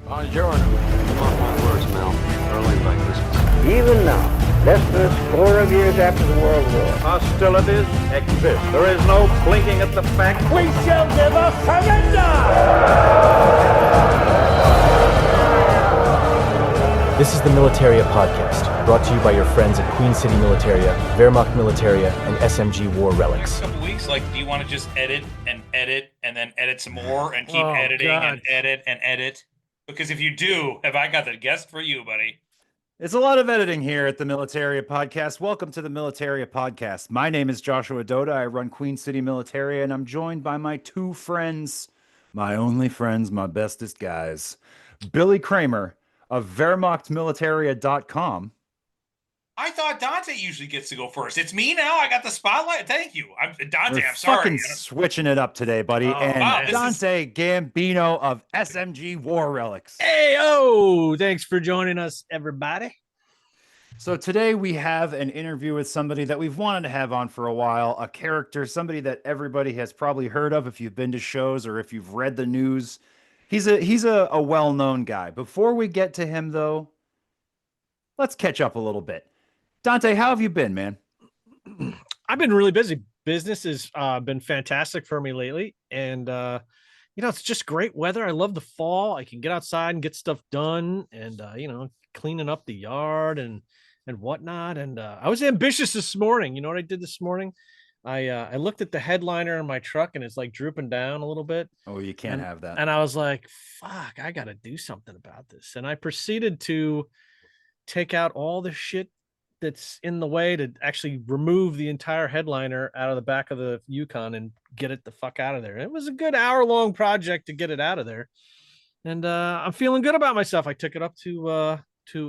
Buongiorno. Mark my words, Mel. Early by Christmas. Even now, less than a score of years after the World War, hostilities exist. There is no blinking at the fact. we shall never surrender! This is the Militaria Podcast, brought to you by your friends at Queen City Militaria, Wehrmacht Militaria, and SMG War Relics. A couple weeks, like, do you want to just edit and then edit some more and keep editing and edit and edit? Because if you do, have I got the guest for you, buddy? It's a lot of editing here at the Militaria Podcast. Welcome to the Militaria Podcast. My name is Joshua Doda. I run Queen City Militaria, and I'm joined by my two friends, my only friends, my bestest guys, Billy Kramer of WehrmachtMilitaria.com. I thought Dante usually gets to go first. It's me now. I got the spotlight. Thank you. Dante, We're I'm sorry. fucking switching it up today, buddy. And Dante Gambino of SMG War Relics. Hey, thanks for joining us, everybody. So today we have an interview with somebody that we've wanted to have on for a while, a character, somebody that everybody has probably heard of if you've been to shows or if you've read the news. He's a well-known guy. Before we get to him, though, let's catch up a little bit. Dante, how have you been, man? I've been really busy. Business has been fantastic for me lately. And, it's just great weather. I love the fall. I can get outside and get stuff done and, cleaning up the yard and whatnot. And I was ambitious this morning. You know what I did this morning? I looked at the headliner in my truck and it's like drooping down a little bit. Oh, you can't have that. And I was like, fuck, I got to do something about this. And I proceeded to take out all the shit that's in the way to actually remove the entire headliner out of the back of the Yukon and get it the fuck out of there. It was a good hour-long project to get it out of there. And I'm feeling good about myself. I took it up to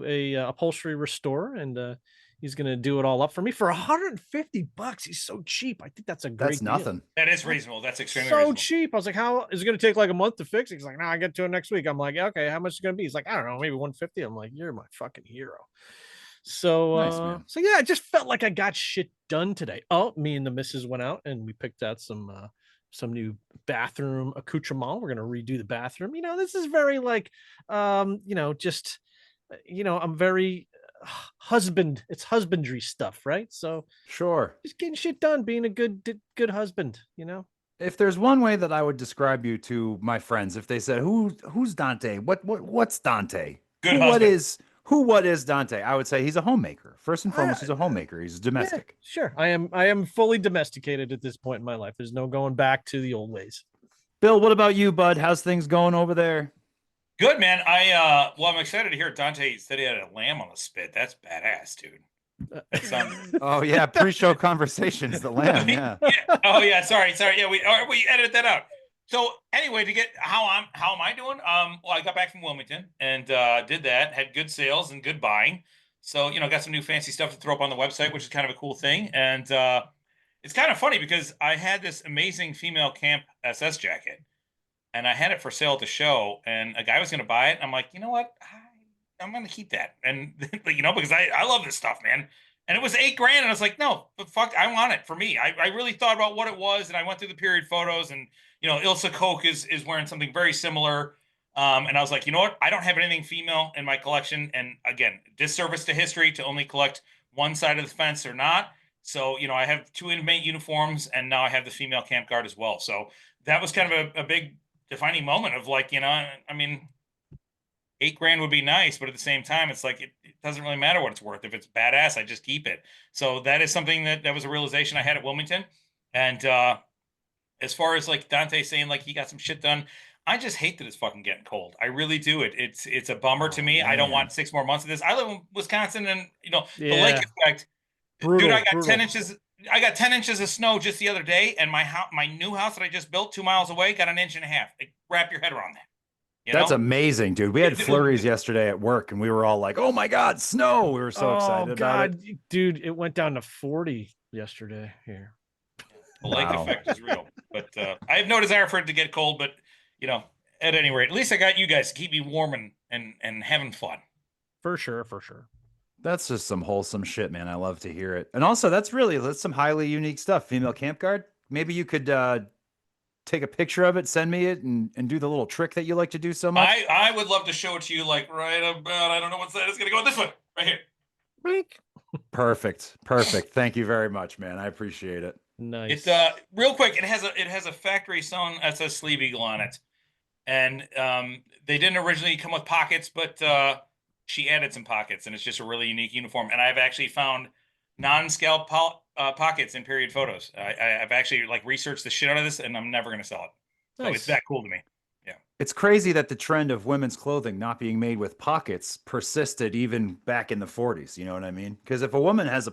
a upholstery restorer and he's going to do it all up for me for $150. He's so cheap. I think that's a great That's nothing. deal. That is reasonable. That's extremely So reasonable. cheap. I was like, how is it going to take like a month to fix it? He's like, no, I get to it next week. I'm like, okay, how much is it going to be? He's like, I don't know, maybe 150. I'm like, you're my fucking hero. So, Nice, yeah, I just felt like I got shit done today. Oh, me and the missus went out and we picked out some new bathroom accoutrement. We're going to redo the bathroom. This is very like, I'm very it's husbandry stuff, right? So Sure. just getting shit done, being a good husband, If there's one way that I would describe you to my friends, if they said, who's Dante? What's Dante? Good What is Dante? I would say he's a homemaker. First and foremost, he's a homemaker. He's domestic. Yeah, sure. I am fully domesticated at this point in my life. There's no going back to the old ways. Bill, what about you, bud? How's things going over there? Good, man. I'm excited to hear Dante said he had a lamb on the spit. That's badass, dude. That's, Oh yeah, pre-show conversations, the lamb, yeah. Oh yeah, sorry. Yeah, we edited that out. So anyway, to get how am I doing? Well, I got back from Wilmington and did that, had good sales and good buying. So, got some new fancy stuff to throw up on the website, which is kind of a cool thing. And it's kind of funny because I had this amazing female camp SS jacket and I had it for sale at the show and a guy was going to buy it. And I'm like, you know what? I'm going to keep that. And because I love this stuff, man. And it was $8,000. And I was like, no, but fuck, I want it for me. I really thought about what it was. And I went through the period photos and, Ilsa Koch is wearing something very similar. And I was like, you know what? I don't have anything female in my collection. And again, disservice to history to only collect one side of the fence or not. So, I have two inmate uniforms and now I have the female camp guard as well. So that was kind of a big defining moment of like, $8,000 would be nice, but at the same time, it's like, it doesn't really matter what it's worth. If it's badass, I just keep it. So that is something that was a realization I had at Wilmington. And as far as like Dante saying like he got some shit done, I just hate that it's fucking getting cold. I really do. It's a bummer to me. I don't want 6 more months of this. I live in Wisconsin and the lake effect. Brutal, dude, I got brutal. 10 inches. I got 10 inches of snow just the other day, and my new house that I just built 2 miles away got 1.5 inches. Like, wrap your head around that. That's amazing, dude. We had flurries yesterday at work, and we were all like, "Oh my god, snow!" We were so excited about it. Dude, it went down to 40 yesterday here. The lake effect is real, but I have no desire for it to get cold. But at any rate, at least I got you guys to keep me warm and having fun. For sure. That's just some wholesome shit, man. I love to hear it. And also, that's some highly unique stuff. Female camp guard. Maybe you could take a picture of it, send me it, and do the little trick that you like to do so much? I would love to show it to you, like right about, I don't know what's that. It's gonna go this way, right here. Blink. Perfect. Thank you very much, man. I appreciate it. Nice. It's real quick. It has a factory sewn SS sleeve eagle on it, and they didn't originally come with pockets, but she added some pockets, and it's just a really unique uniform. And I've actually found non-scalp pockets in period photos. I've actually like researched the shit out of this, and I'm never going to sell it. So Nice. it's that cool to me. Yeah. It's crazy that the trend of women's clothing not being made with pockets persisted even back in the 40s. You know what I mean? Because if a woman has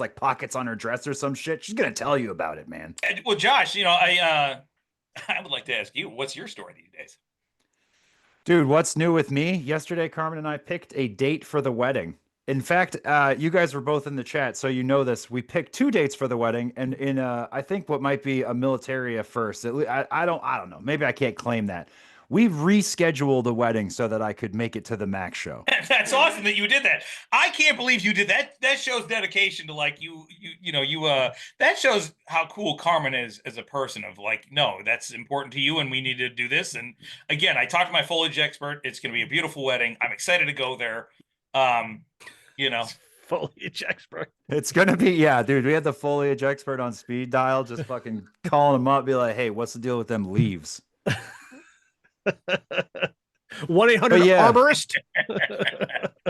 like pockets on her dress or some shit, she's gonna tell you about it, man. Well, Josh, I I would like to ask you, what's your story these days? Dude, what's new with me? Yesterday, Carmen and I picked a date for the wedding. In fact, you guys were both in the chat, so you know this. We picked 2 dates for the wedding, and in I think what might be a militaria first. I don't know. Maybe I can't claim that. We've rescheduled the wedding so that I could make it to the Mac show. That's awesome that you did that. I can't believe you did that. That shows dedication to like that shows how cool Carmen is as a person of like, no, that's important to you and we need to do this. And again, I talked to my foliage expert. It's going to be a beautiful wedding. I'm excited to go there. Foliage expert. It's gonna be, yeah, dude. We had the foliage expert on speed dial, just fucking calling him up, be like, "Hey, what's the deal with them leaves?" 1-800 yeah. arborist.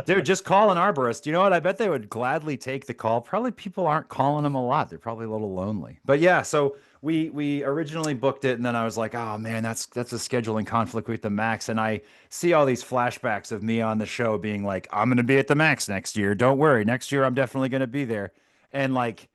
Dude, just call an arborist. You know what? I bet they would gladly take the call. Probably people aren't calling them a lot. They're probably a little lonely. But yeah, so we originally booked it, and then I was like, oh man, that's a scheduling conflict with the Max. And I see all these flashbacks of me on the show being like, I'm gonna be at the Max next year. Don't worry, next year I'm definitely gonna be there. And like,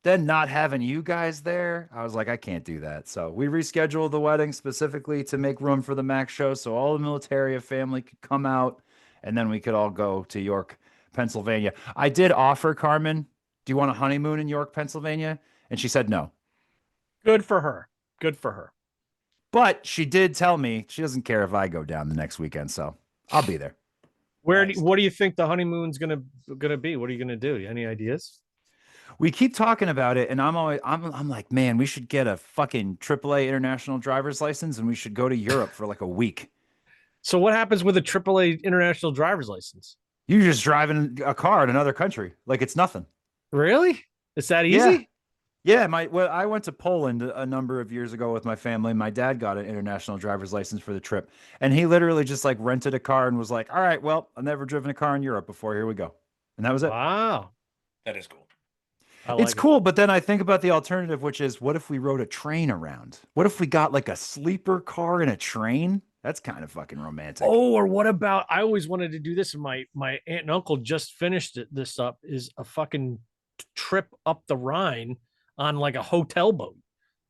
then not having you guys there, I was like, I can't do that. So we rescheduled the wedding specifically to make room for the Max show, so all the Militaria family could come out, and then we could all go to York, Pennsylvania. I did offer Carmen, do you want a honeymoon in York, Pennsylvania? And she said no. Good for her. Good for her. But she did tell me she doesn't care if I go down the next weekend, so I'll be there. What do you think the honeymoon's gonna be? What are you gonna do? Any ideas? We keep talking about it, and I'm like, man, we should get a fucking AAA international driver's license, and we should go to Europe for like a week. So what happens with a AAA international driver's license? You're just driving a car in another country like it's nothing. Really? It's that easy? Yeah. I went to Poland a number of years ago with my family. My dad got an international driver's license for the trip, and he literally just like rented a car and was like, all right, well, I've never driven a car in Europe before. Here we go. And that was it. Wow. That is cool. It's cool, but then I think about the alternative, which is what if we rode a train around? What if we got like a sleeper car and a train? That's kind of fucking romantic. Oh, or what about, I always wanted to do this, and my aunt and uncle just finished this up, is a fucking trip up the Rhine on like a hotel boat.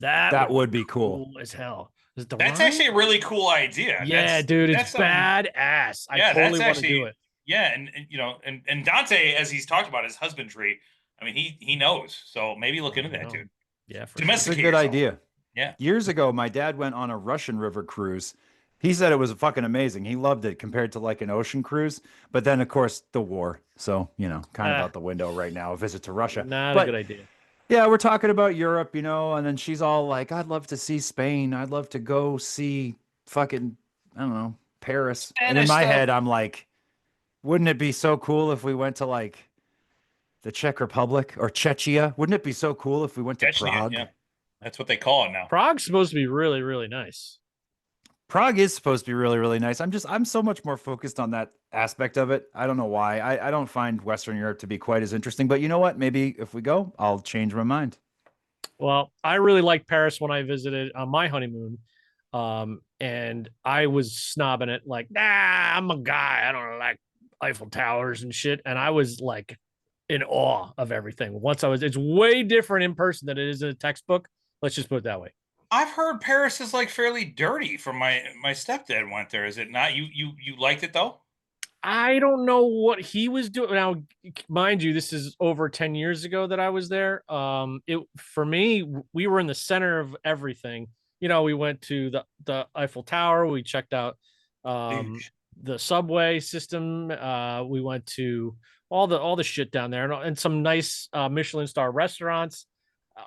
That would be cool as hell. That's actually a really cool idea. Yeah, dude, it's badass. I totally want to do it. Yeah, and Dante, as he's talked about his husbandry, I mean, he knows. So maybe look into that, dude. Yeah, for That's a good idea. Yeah. Years ago, my dad went on a Russian river cruise. He said it was fucking amazing. He loved it compared to like an ocean cruise. But then, of course, the war. So, kind of out the window right now, a visit to Russia. Not a good idea. Yeah, we're talking about Europe, and then she's all like, I'd love to see Spain. I'd love to go see fucking, I don't know, Paris. And in my head, I'm like, wouldn't it be so cool if we went to like the Czech Republic or Czechia? Wouldn't it be so cool if we went to Prague? Yeah. That's what they call it now. Prague's supposed to be really, really nice. Prague is supposed to be really, really nice. I'm so much more focused on that aspect of it. I don't know why. I don't find Western Europe to be quite as interesting, but you know what? Maybe if we go, I'll change my mind. Well, I really liked Paris when I visited on my honeymoon. And I was snobbing it like, nah, I'm a guy. I don't like Eiffel Towers and shit. And I was like in awe of everything. It's way different in person than it is in a textbook. Let's just put it that way. I've heard Paris is like fairly dirty from my stepdad went there. Is it not? You liked it though? I don't know what he was doing. Now, mind you, this is over 10 years ago that I was there. For me, we were in the center of everything. We went to the Eiffel Tower. We checked out the subway system. We went to all the shit down there, and some nice Michelin star restaurants.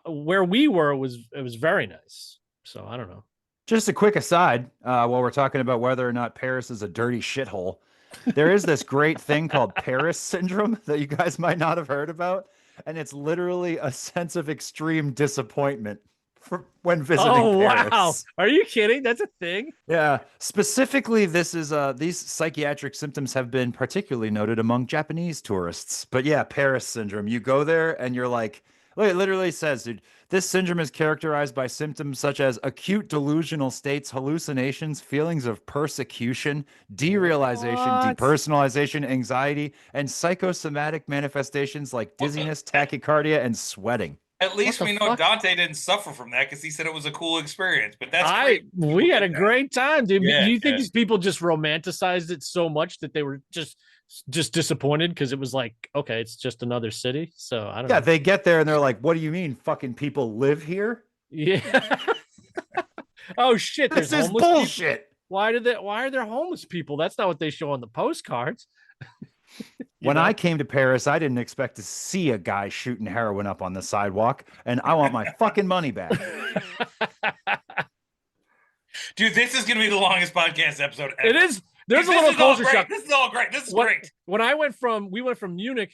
where we were, it was very nice. So I don't know. Just a quick aside, while we're talking about whether or not Paris is a dirty shithole, there is this great thing called Paris syndrome that you guys might not have heard about, and it's literally a sense of extreme disappointment when visiting Oh Paris. wow! Are you kidding? That's a thing. Yeah, specifically, this is these psychiatric symptoms have been particularly noted among Japanese tourists. But yeah, Paris syndrome. You go there and you're like, look, it literally says, dude, this syndrome is characterized by symptoms such as acute delusional states, hallucinations, feelings of persecution, derealization, What? depersonalization, anxiety, and psychosomatic manifestations like dizziness, tachycardia, and sweating. At least the we know fuck? Dante didn't suffer from that because he said it was a cool experience. But that's great. We had a great time, dude. Yeah, Do you think yeah. these people just romanticized it so much that they were just disappointed because it was like, okay, it's just another city? So I don't Yeah, know. they get there and they're like, what do you mean fucking people live here? Yeah. Oh shit! This There's is homeless people. bullshit. Why are there homeless people? That's not what they show on the postcards. When I came to Paris, I didn't expect to see a guy shooting heroin up on the sidewalk, and I want my fucking money back. Dude, this is going to be the longest podcast episode ever. It is. There's a This little is all culture great. shock. This is all great. This is When- great. When we went from Munich,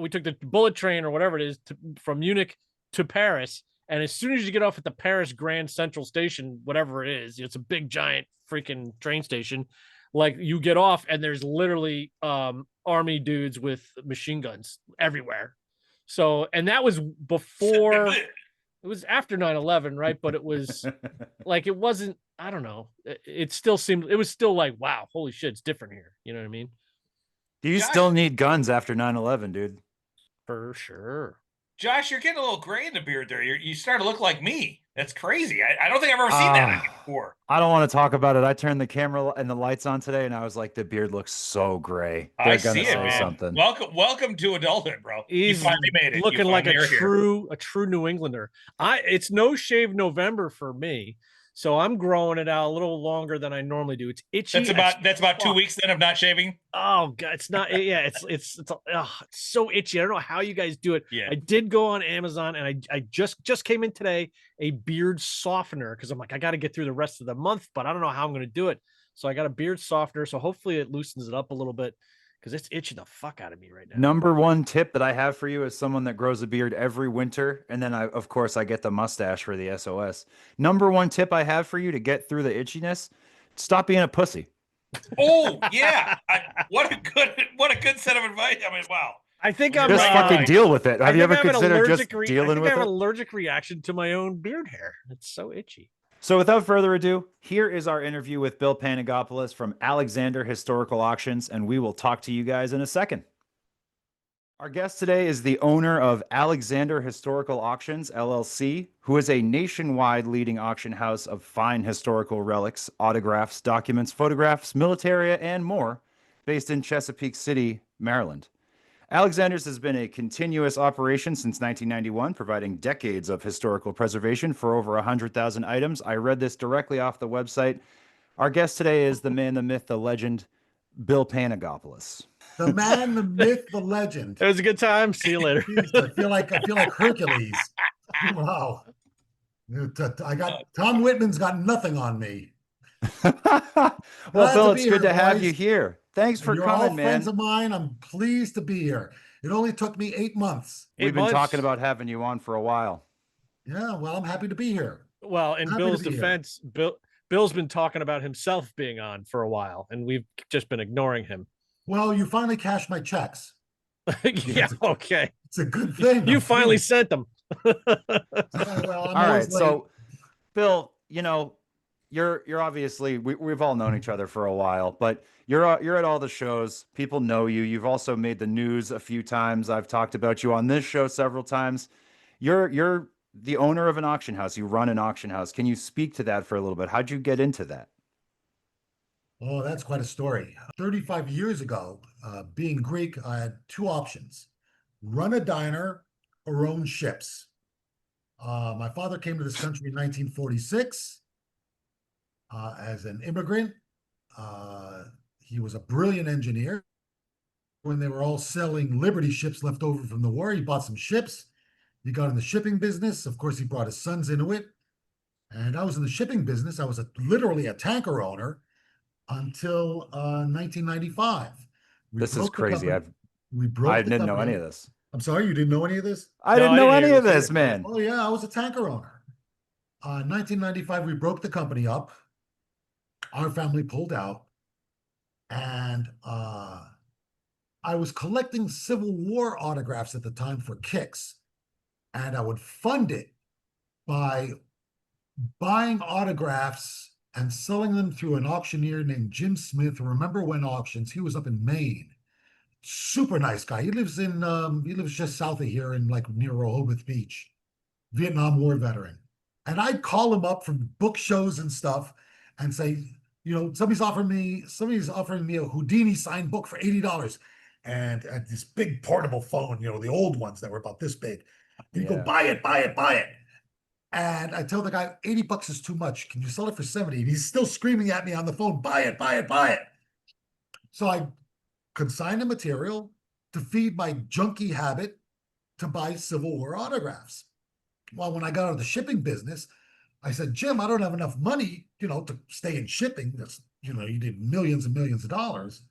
we took the bullet train or whatever it is from Munich to Paris. And as soon as you get off at the Paris Grand Central Station, whatever it is, it's a big giant freaking train station. Like you get off and there's literally army dudes with machine guns everywhere. So, and that was before, it was after 9/11, right? But it was like, it wasn't, I don't know. It still seemed, it was still like, wow, holy shit, it's different here. You know what I mean? Do you Josh- still need guns after 9/11, dude? For sure. Josh, you're getting a little gray in the beard there. You start to look like me. That's crazy. I don't think I've ever seen that on you before. I don't want to talk about it. I turned the camera and the lights on today, and I was like, the beard looks so gray. They're I gonna see it, say man. something. Welcome to adulthood, bro. He's you finally made it. You looking like finally a are here. true New Englander. It's no shave November for me, so I'm growing it out a little longer than I normally do. It's itchy. That's about 2 fuck. weeks then of not shaving. Oh god, it's not. Yeah, it's so itchy. I don't know how you guys do it. Yeah. I did go on Amazon and I just came in today a beard softener because I'm like I got to get through the rest of the month, but I don't know how I'm going to do it. So I got a beard softener. So hopefully it loosens it up a little bit because it's itching the fuck out of me right now. Number one tip that I have for you as someone that grows a beard every winter, and then of course, I get the mustache for the SOS. Number one tip I have for you to get through the itchiness: stop being a pussy. Oh yeah, what a good set of advice. I mean, wow. I think I'm Just fucking deal with it. Have you ever considered just dealing with I have an it? allergic reaction to my own beard hair. It's so itchy. So without further ado, here is our interview with Bill Panagopulos from Alexander Historical Auctions, and we will talk to you guys in a second. Our guest today is the owner of Alexander Historical Auctions, LLC, who is a nationwide leading auction house of fine historical relics, autographs, documents, photographs, militaria, and more, based in Chesapeake City, Maryland. Alexander's has been a continuous operation since 1991, providing decades of historical preservation for over 100,000 items. I read this directly off the website. Our guest today is the man, the myth, the legend, Bill Panagopulos. The man, the myth, the legend. It was a good time. See you later. Jeez, I feel like Hercules. Wow. I got Tom Whitman's got nothing on me. Well, Glad Bill, to it's be good to here, have boys. you here. Thanks for You're all coming, man. friends of mine. I'm pleased to be here. It only took me 8 months. We've been talking about having you on for a while. Yeah, well, I'm happy to be here. Well, in Happy to Bill's be here. defense, Bill's been talking about himself being on for a while, and we've just been ignoring him. Well, you finally cashed my checks. Yeah, okay. It's a good thing. You I'm finally pleased. sent them. Well, I'm All always right, late. so Bill, you know, you're obviously we've all known each other for a while, but you're at all the shows. People know you. You've also made the news a few times. I've talked about you on this show several times. You're the owner of an auction house. You run an auction house. Can you speak to that for a little bit? How'd you get into that? Oh, that's quite a story. 35 years ago, being Greek, I had two options: run a diner or own ships. My father came to this country in 1946 as an immigrant. He was a brilliant engineer. When they were all selling Liberty ships left over from the war, he bought some ships, He got in the shipping business. Of course, he brought his sons into it. And I was in the shipping business. I was literally a tanker owner until 1995. This is crazy. I didn't know any of this. I'm sorry, you didn't know any of this? I No, didn't I know didn't any hear of this this, either. man. Oh yeah, I was a tanker owner. 1995, we broke the company up. Our family pulled out, and I was collecting Civil War autographs at the time for kicks, and I would fund it by buying autographs and selling them through an auctioneer named Jim Smith. Remember When Auctions? He was up in Maine. Super nice guy. He lives just south of here in like near Rehoboth Beach. Vietnam War veteran. And I'd call him up from book shows and stuff and say, somebody's offering me a Houdini signed book for $80. And at this big portable phone, the old ones that were about this big. He'd go, buy it, buy it, buy it. And I tell the guy, $80 is too much. Can you sell it for 70? And he's still screaming at me on the phone, buy it, buy it, buy it. So I consign the material to feed my junkie habit to buy Civil War autographs. Well, when I got out of the shipping business, I said, Jim, I don't have enough money, to stay in shipping. That's, you need millions and millions of dollars.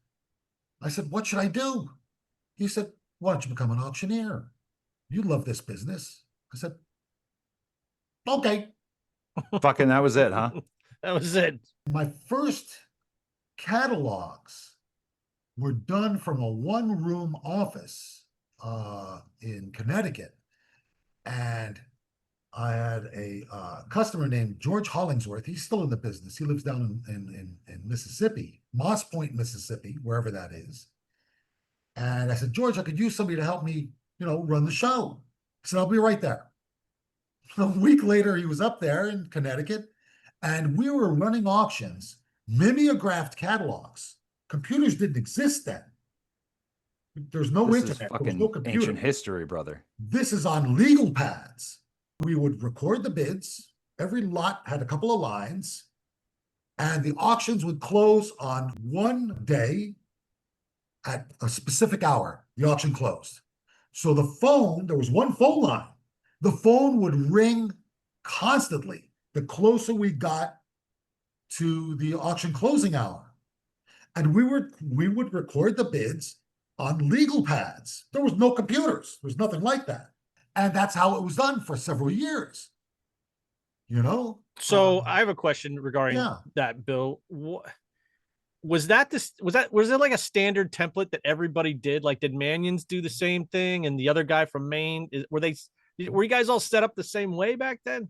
I said, what should I do? He said, why don't you become an auctioneer? You love this business. I said, okay. Fucking that was it, huh? That was it. My first catalogs were done from a one-room office in Connecticut. And I had a customer named George Hollingsworth. He's still in the business. He lives down in Mississippi, Moss Point, Mississippi, wherever that is. And I said, George, I could use somebody to help me, run the show. He said, I'll be right there. A week later, he was up there in Connecticut, and we were running auctions, mimeographed catalogs. Computers didn't exist then. There's no This internet. is There was no fucking computer. ancient history, brother. This is on legal pads. We would record the bids. Every lot had a couple of lines, and the auctions would close on one day at a specific hour. The auction closed. So there was one phone line. The phone would ring constantly the closer we got to the auction closing hour. And we would record the bids on legal pads. There was no computers. There was nothing like that. And that's how it was done for several years. So I have a question regarding that, Bill. Was there like a standard template that everybody did? Like, did Manions do the same thing, and the other guy from Maine? Were you guys all set up the same way back then?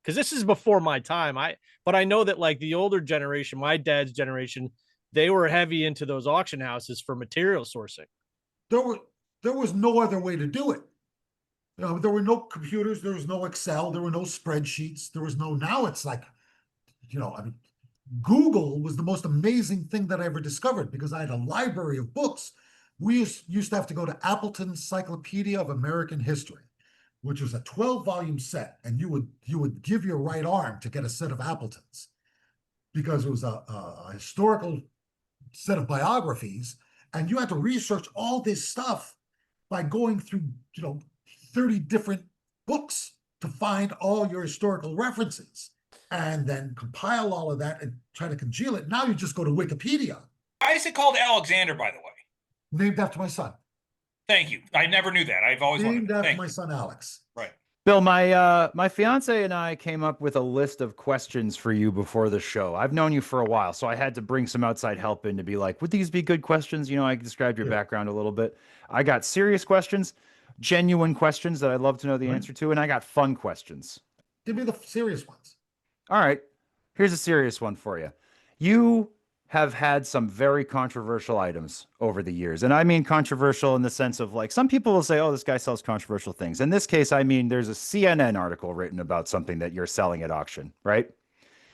Because this is before my time. But I know that like the older generation, my dad's generation, they were heavy into those auction houses for material sourcing. There was no other way to do it. There were no computers, there was no Excel, there were no spreadsheets, now it's like, Google was the most amazing thing that I ever discovered because I had a library of books. We used to have to go to Appleton's Encyclopedia of American History, which was a 12-volume set, and you would give your right arm to get a set of Appletons because it was a historical set of biographies, and you had to research all this stuff by going through 30 different books to find all your historical references and then compile all of that and try to congeal it. Now you just go to Wikipedia. Why is it called Alexander, by the way? Named after my son. Thank you. I never knew that. I've always Named wondered. after my son, Alex. Right. Bill, my fiance and I came up with a list of questions for you before the show. I've known you for a while, so I had to bring some outside help in to be like, would these be good questions? I described your background a little bit. I got serious questions, genuine questions that I'd love to know the answer to, and I got fun questions. Give me the serious ones. All right. Here's a serious one for you. You have had some very controversial items over the years. And I mean controversial in the sense of like, some people will say, oh, this guy sells controversial things. In this case, I mean, there's a CNN article written about something that you're selling at auction, right?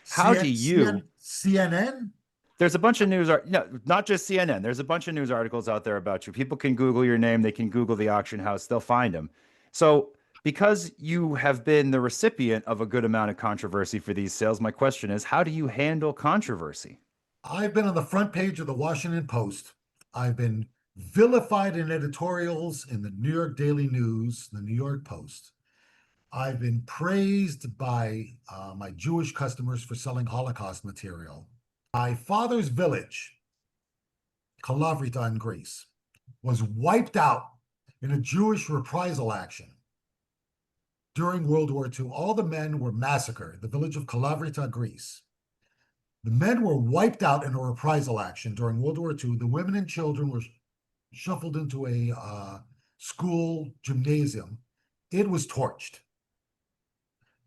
How do you... CNN? There's a bunch of news, no, not just CNN. There's a bunch of news articles out there about you. People can Google your name. They can Google the auction house. They'll find them. So because you have been the recipient of a good amount of controversy for these sales, my question is, how do you handle controversy? I've been on the front page of the Washington Post. I've been vilified in editorials in the New York Daily News, the New York Post. I've been praised by my Jewish customers for selling Holocaust material. My father's village, Kalavrita in Greece, was wiped out in a Jewish reprisal action during World War II. All the men were massacred, the village of Kalavrita, Greece. The men were wiped out in a reprisal action during World War II. The women and children were shuffled into a school gymnasium. It was torched.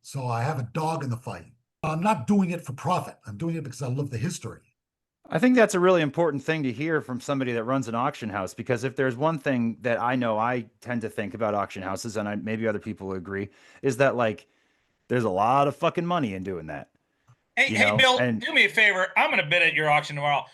So I have a dog in the fight. I'm not doing it for profit. I'm doing it because I love the history. I think that's a really important thing to hear from somebody that runs an auction house, because if there's one thing that I know I tend to think about auction houses, and maybe other people will agree, is that like there's a lot of fucking money in doing that. Hey, Bill, do me a favor. I'm going to bid at your auction tomorrow.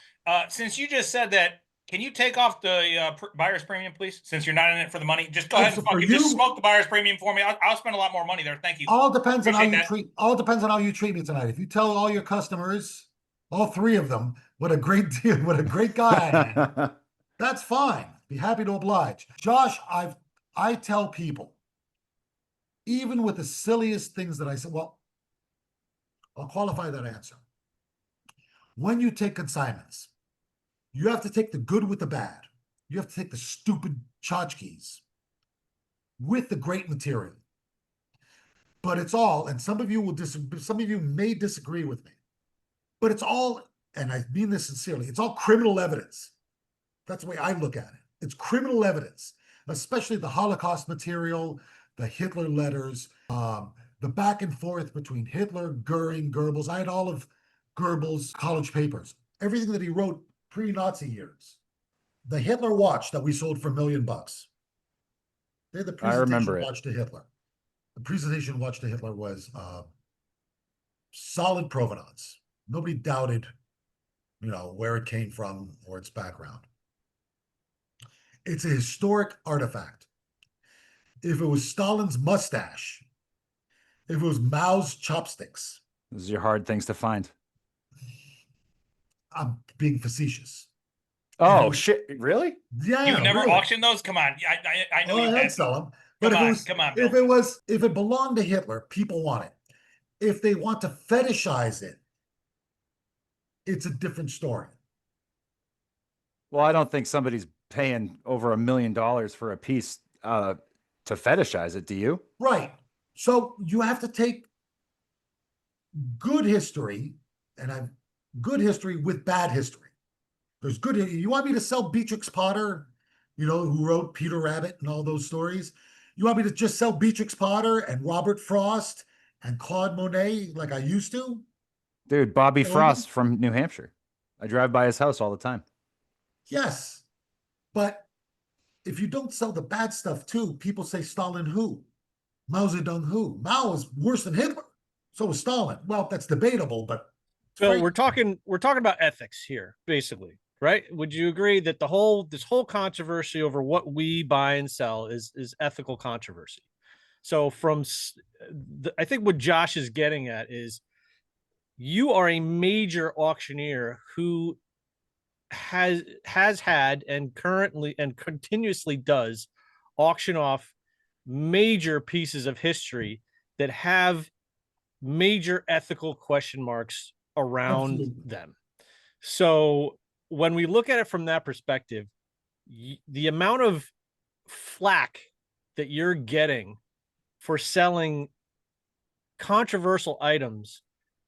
Since you just said that, can you take off the buyer's premium, please? Since you're not in it for the money, just go ahead and just smoke the buyer's premium for me. I'll spend a lot more money there. Thank you. All depends on how you treat. All depends on how you treat me tonight. If you tell all your customers, all three of them, what a great deal, what a great guy I am, that's fine. Be happy to oblige. Josh, I tell people, even with the silliest things that I said, well, I'll qualify that answer. When you take consignments, you have to take the good with the bad. You have to take the stupid tchotchkes with the great material. But it's all, and some of you may disagree with me, but it's all, and I mean this sincerely, it's all criminal evidence. That's the way I look at it. It's criminal evidence, especially the Holocaust material, the Hitler letters, the back and forth between Hitler, Goering, Goebbels. I had all of Goebbels' college papers, everything that he wrote pre-Nazi years. The Hitler watch that we sold for $1 million. They're the presentation watch to Hitler. The presentation watch to Hitler was solid provenance. Nobody doubted, where it came from or its background. It's a historic artifact. If it was Stalin's mustache, if it was Mao's chopsticks. Those are hard things to find. I'm being facetious. Oh, shit. Really? Yeah. You've never auctioned those? Come on. I know you I'd sell them. But come on, Bill. If it belonged to Hitler, people want it. If they want to fetishize it, it's a different story. Well, I don't think somebody's paying over $1 million for a piece to fetishize it. Do you? Right. So you have to take good history and good history with bad history. There's good. You want me to sell Beatrix Potter, who wrote Peter Rabbit and all those stories? You want me to just sell Beatrix Potter and Robert Frost and Claude Monet like I used to? Dude, Bobby Frost from New Hampshire. I drive by his house all the time. Yes. But if you don't sell the bad stuff too, people say Stalin who? Mao Zedong who? Mao was worse than Hitler. So was Stalin. Well, that's debatable, but so we're talking about ethics here, basically, right? Would you agree that this whole controversy over what we buy and sell is ethical controversy? So I think what Josh is getting at is you are a major auctioneer who has had and currently and continuously does auction off major pieces of history that have major ethical question marks around them. So when we look at it from that perspective, the amount of flack that you're getting for selling controversial items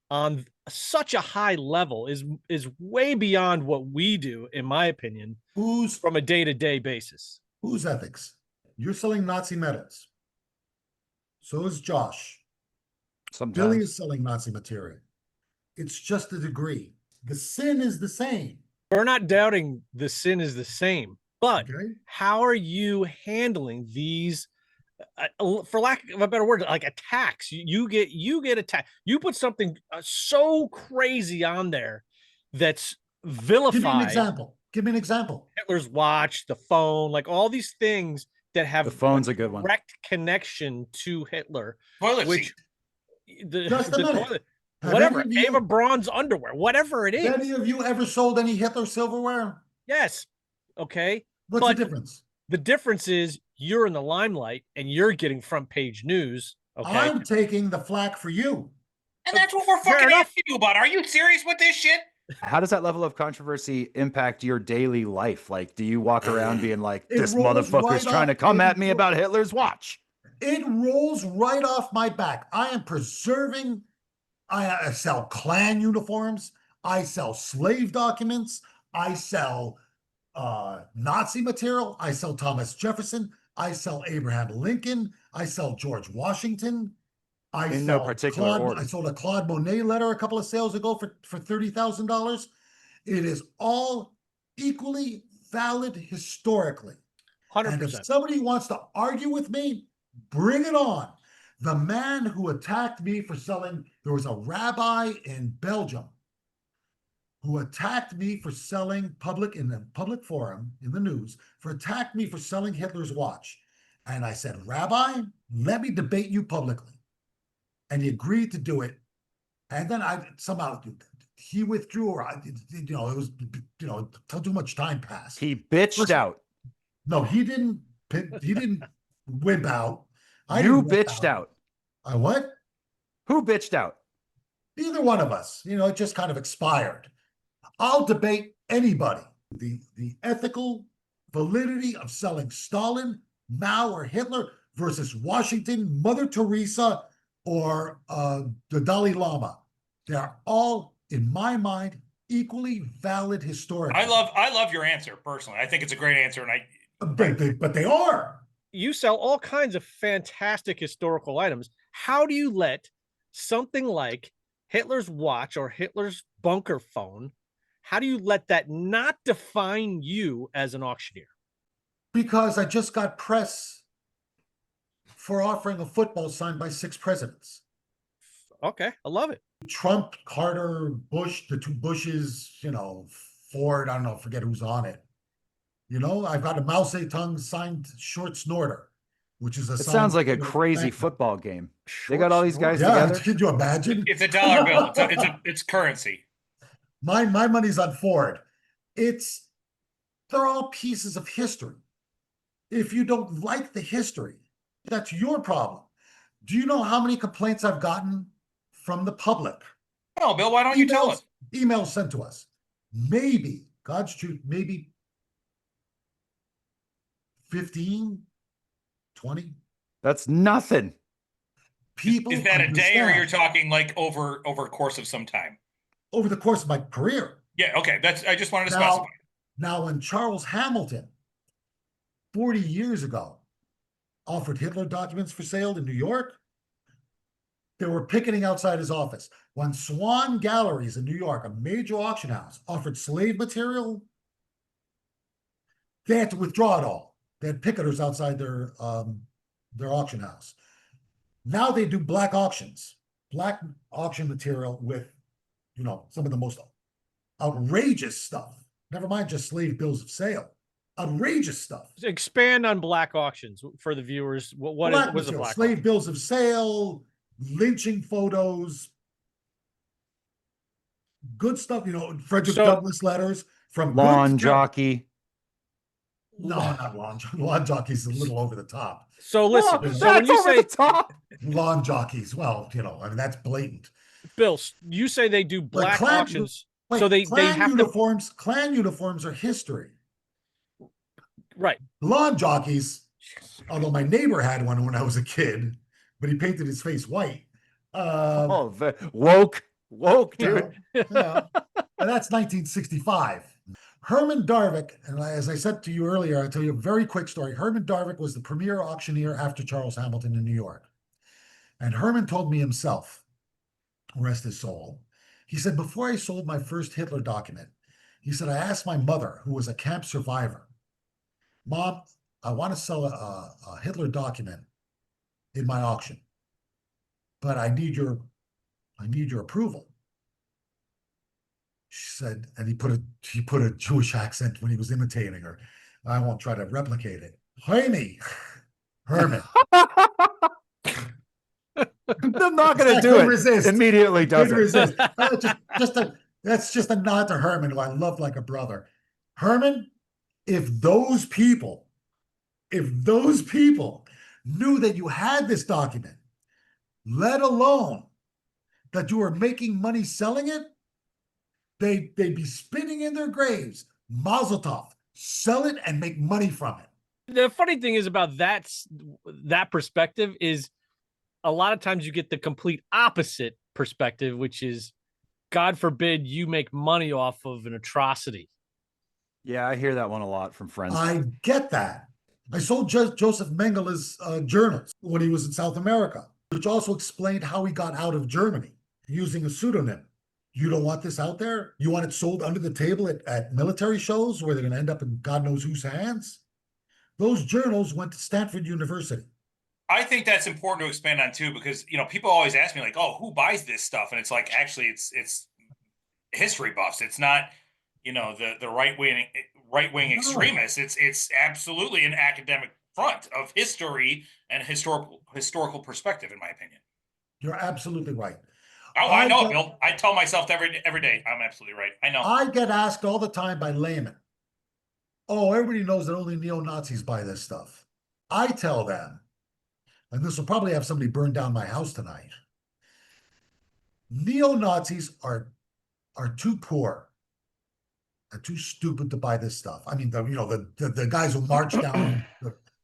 on such a high level is way beyond what we do, in my opinion, from a day-to-day basis. Whose ethics? You're selling Nazi medals. So is Josh. Sometimes. Billy is selling Nazi material. It's just a degree. The sin is the same. We're not doubting the sin is the same, but how are you handling these, for lack of a better word, like attacks? You get attacked. You put something so crazy on there that's vilified. Give me an example. Hitler's watch, the phone, like all these things that have the phone's a good one. Direct connection to Hitler. Toilet which seat. Just a minute. Toilet, whatever, Ava Braun's underwear, whatever it is. Have any of you ever sold any Hitler silverware? Yes. Okay. What's But the difference? the difference is you're in the limelight and you're getting front page news. Okay. I'm taking the flack for you. And that's what we're Fair fucking enough. asking you about. Are you serious with this shit? How does that level of controversy impact your daily life? Like, do you walk around being like, It this rolls motherfucker's right trying to off- come it at me ro- about Hitler's watch? It rolls right off my back. I am preserving. I sell Klan uniforms. I sell slave documents. I sell Nazi material. I sell Thomas Jefferson. I sell Abraham Lincoln. I sell George Washington. In no particular order. I sold a Claude Monet letter a couple of sales ago for $30,000. It is all equally valid historically. And if 100%. somebody wants to argue with me, bring it on. The man who attacked me for selling, there was a rabbi in Belgium who attacked me for selling in a public forum in the news, attacked me for selling Hitler's watch. And I said, Rabbi, let me debate you publicly. And he agreed to do it. And then he withdrew, or it was, too much time passed. He bitched out. No, he didn't. He didn't wimp out. You bitched out. I what? Who bitched out? Neither one of us. It just kind of expired. I'll debate anybody. The ethical validity of selling Stalin, Mao, or Hitler versus Washington, Mother Teresa, or the Dalai Lama. They are all, in my mind, equally valid historically. I love your answer personally. I think it's a great answer, and but they are. You sell all kinds of fantastic historical items. How do you let something like Hitler's watch or Hitler's bunker phone, how do you let that not define you as an auctioneer? Because I just got press for offering a football signed by 6 presidents. Okay, I love it. Trump, Carter, Bush, the 2 Bushes, Ford, I don't know, forget who's on it. I've got a Mao Zedong signed short snorter, which is a. It sounds like a crazy football game. They got all these guys Yeah, together. could you imagine? it's a dollar bill. It's currency. My money's on Ford. They're all pieces of history. If you don't like the history, that's your problem. Do you know how many complaints I've gotten from the public? No, Bill, why don't you tell us? Emails sent to us. Maybe, God's truth, maybe 15, 20. That's nothing. People Is that a day, or understand. you're talking like over a course of some time? Over the course of my career. Yeah, okay. I just wanted to specify. Now, when Charles Hamilton, 40 years ago, offered Hitler documents for sale in New York, they were picketing outside his office. When Swan Galleries in New York, a major auction house, offered slave material, they had to withdraw it all. They had picketers outside their auction house. Now they do black auction material with, some of the most outrageous stuff. Never mind just slave bills of sale. Outrageous stuff. Expand on black auctions for the viewers. What is a black slave auction? bills of sale, lynching photos, good stuff. Frederick Douglass letters from Lawn jockey. No, not lawn jockey. Lawn jockey's a little over the top. So listen. Oh, so when you say top. Lawn jockeys, well, that's blatant. Bill, you say they do black auctions, so they have uniforms. Klan uniforms are history. Right. Lawn jockeys, although my neighbor had one when I was a kid, but he painted his face white. Woke, dude. And that's 1965. Herman Darvik, and as I said to you earlier, I'll tell you a very quick story. Herman Darvik was the premier auctioneer after Charles Hamilton in New York. And Herman told me himself, rest his soul, he said, before I sold my first Hitler document, he said, I asked my mother, who was a camp survivor, Mom, I want to sell a Hitler document in my auction, but I need your approval. She said, and he put a Jewish accent when he was imitating her. I won't try to replicate it. Herman. I'm not going to do it. Resist. Immediately does it. Resist. That's just a nod to Herman, who I love like a brother. Herman, If those people knew that you had this document, let alone that you were making money selling it, they'd be spinning in their graves. Mazel tov. Sell it and make money from it. The funny thing is about that perspective is a lot of times you get the complete opposite perspective, which is, God forbid you make money off of an atrocity. Yeah, I hear that one a lot from friends. I get that. I sold Joseph Mengele's journals when he was in South America, which also explained how he got out of Germany using a pseudonym. You don't want this out there? You want it sold under the table at military shows where they're going to end up in God knows whose hands? Those journals went to Stanford University. I think that's important to expand on too, because people always ask me like, "Oh, who buys this stuff?" And it's like, actually, it's history buffs. It's not the right wing No. extremists. It's absolutely an academic front of history and historical perspective, in my opinion. You're absolutely right. Oh, I know it, Bill. I tell myself every day, I'm absolutely right. I know. I get asked all the time by laymen, oh, everybody knows that only neo-Nazis buy this stuff. I tell them, and this will probably have somebody burn down my house tonight, neo-Nazis are too poor and too stupid to buy this stuff. I mean, the guys who march down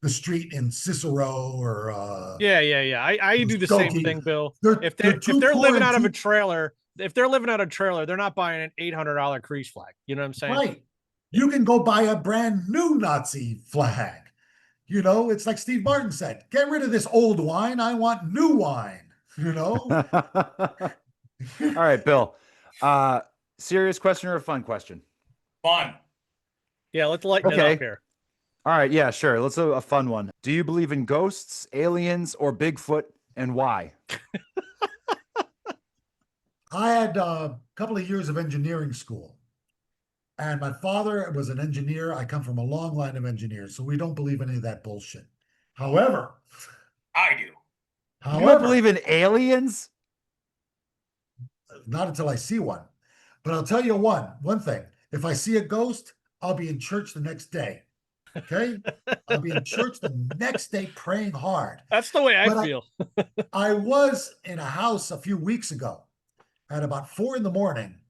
the street in Cicero or Yeah. I do the same thing, Bill. If they're living out of a trailer, they're not buying an $800 crease flag. You know what I'm saying? Right. You can go buy a brand new Nazi flag. It's like Steve Martin said, get rid of this old wine. I want new wine, All right, Bill. Serious question or a fun question? Fun. Yeah, let's lighten it up here. All right, yeah, sure. Let's do a fun one. Do you believe in ghosts, aliens, or Bigfoot, and why? I had a couple of years of engineering school, and my father was an engineer. I come from a long line of engineers, so we don't believe any of that bullshit. However, I do. You don't believe in aliens? Not until I see one. But I'll tell you one thing. If I see a ghost, I'll be in church the next day. Okay? I'll be in church the next day praying hard. That's the way I feel. I was in a house a few weeks ago at about 4 a.m.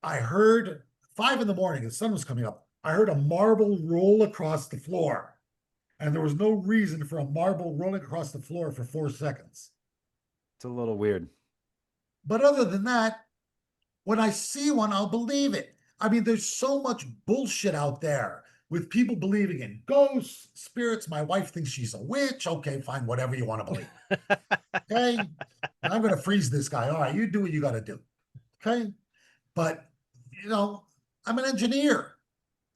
I heard 5 a.m, the sun was coming up. I heard a marble roll across the floor. And there was no reason for a marble rolling across the floor for 4 seconds. It's a little weird. But other than that, when I see one, I'll believe it. I mean, there's so much bullshit out there with people believing in ghosts, spirits. My wife thinks she's a witch. Okay, fine, whatever you want to believe. Okay? And I'm going to freeze this guy. All right, you do what you got to do. Okay? But, I'm an engineer.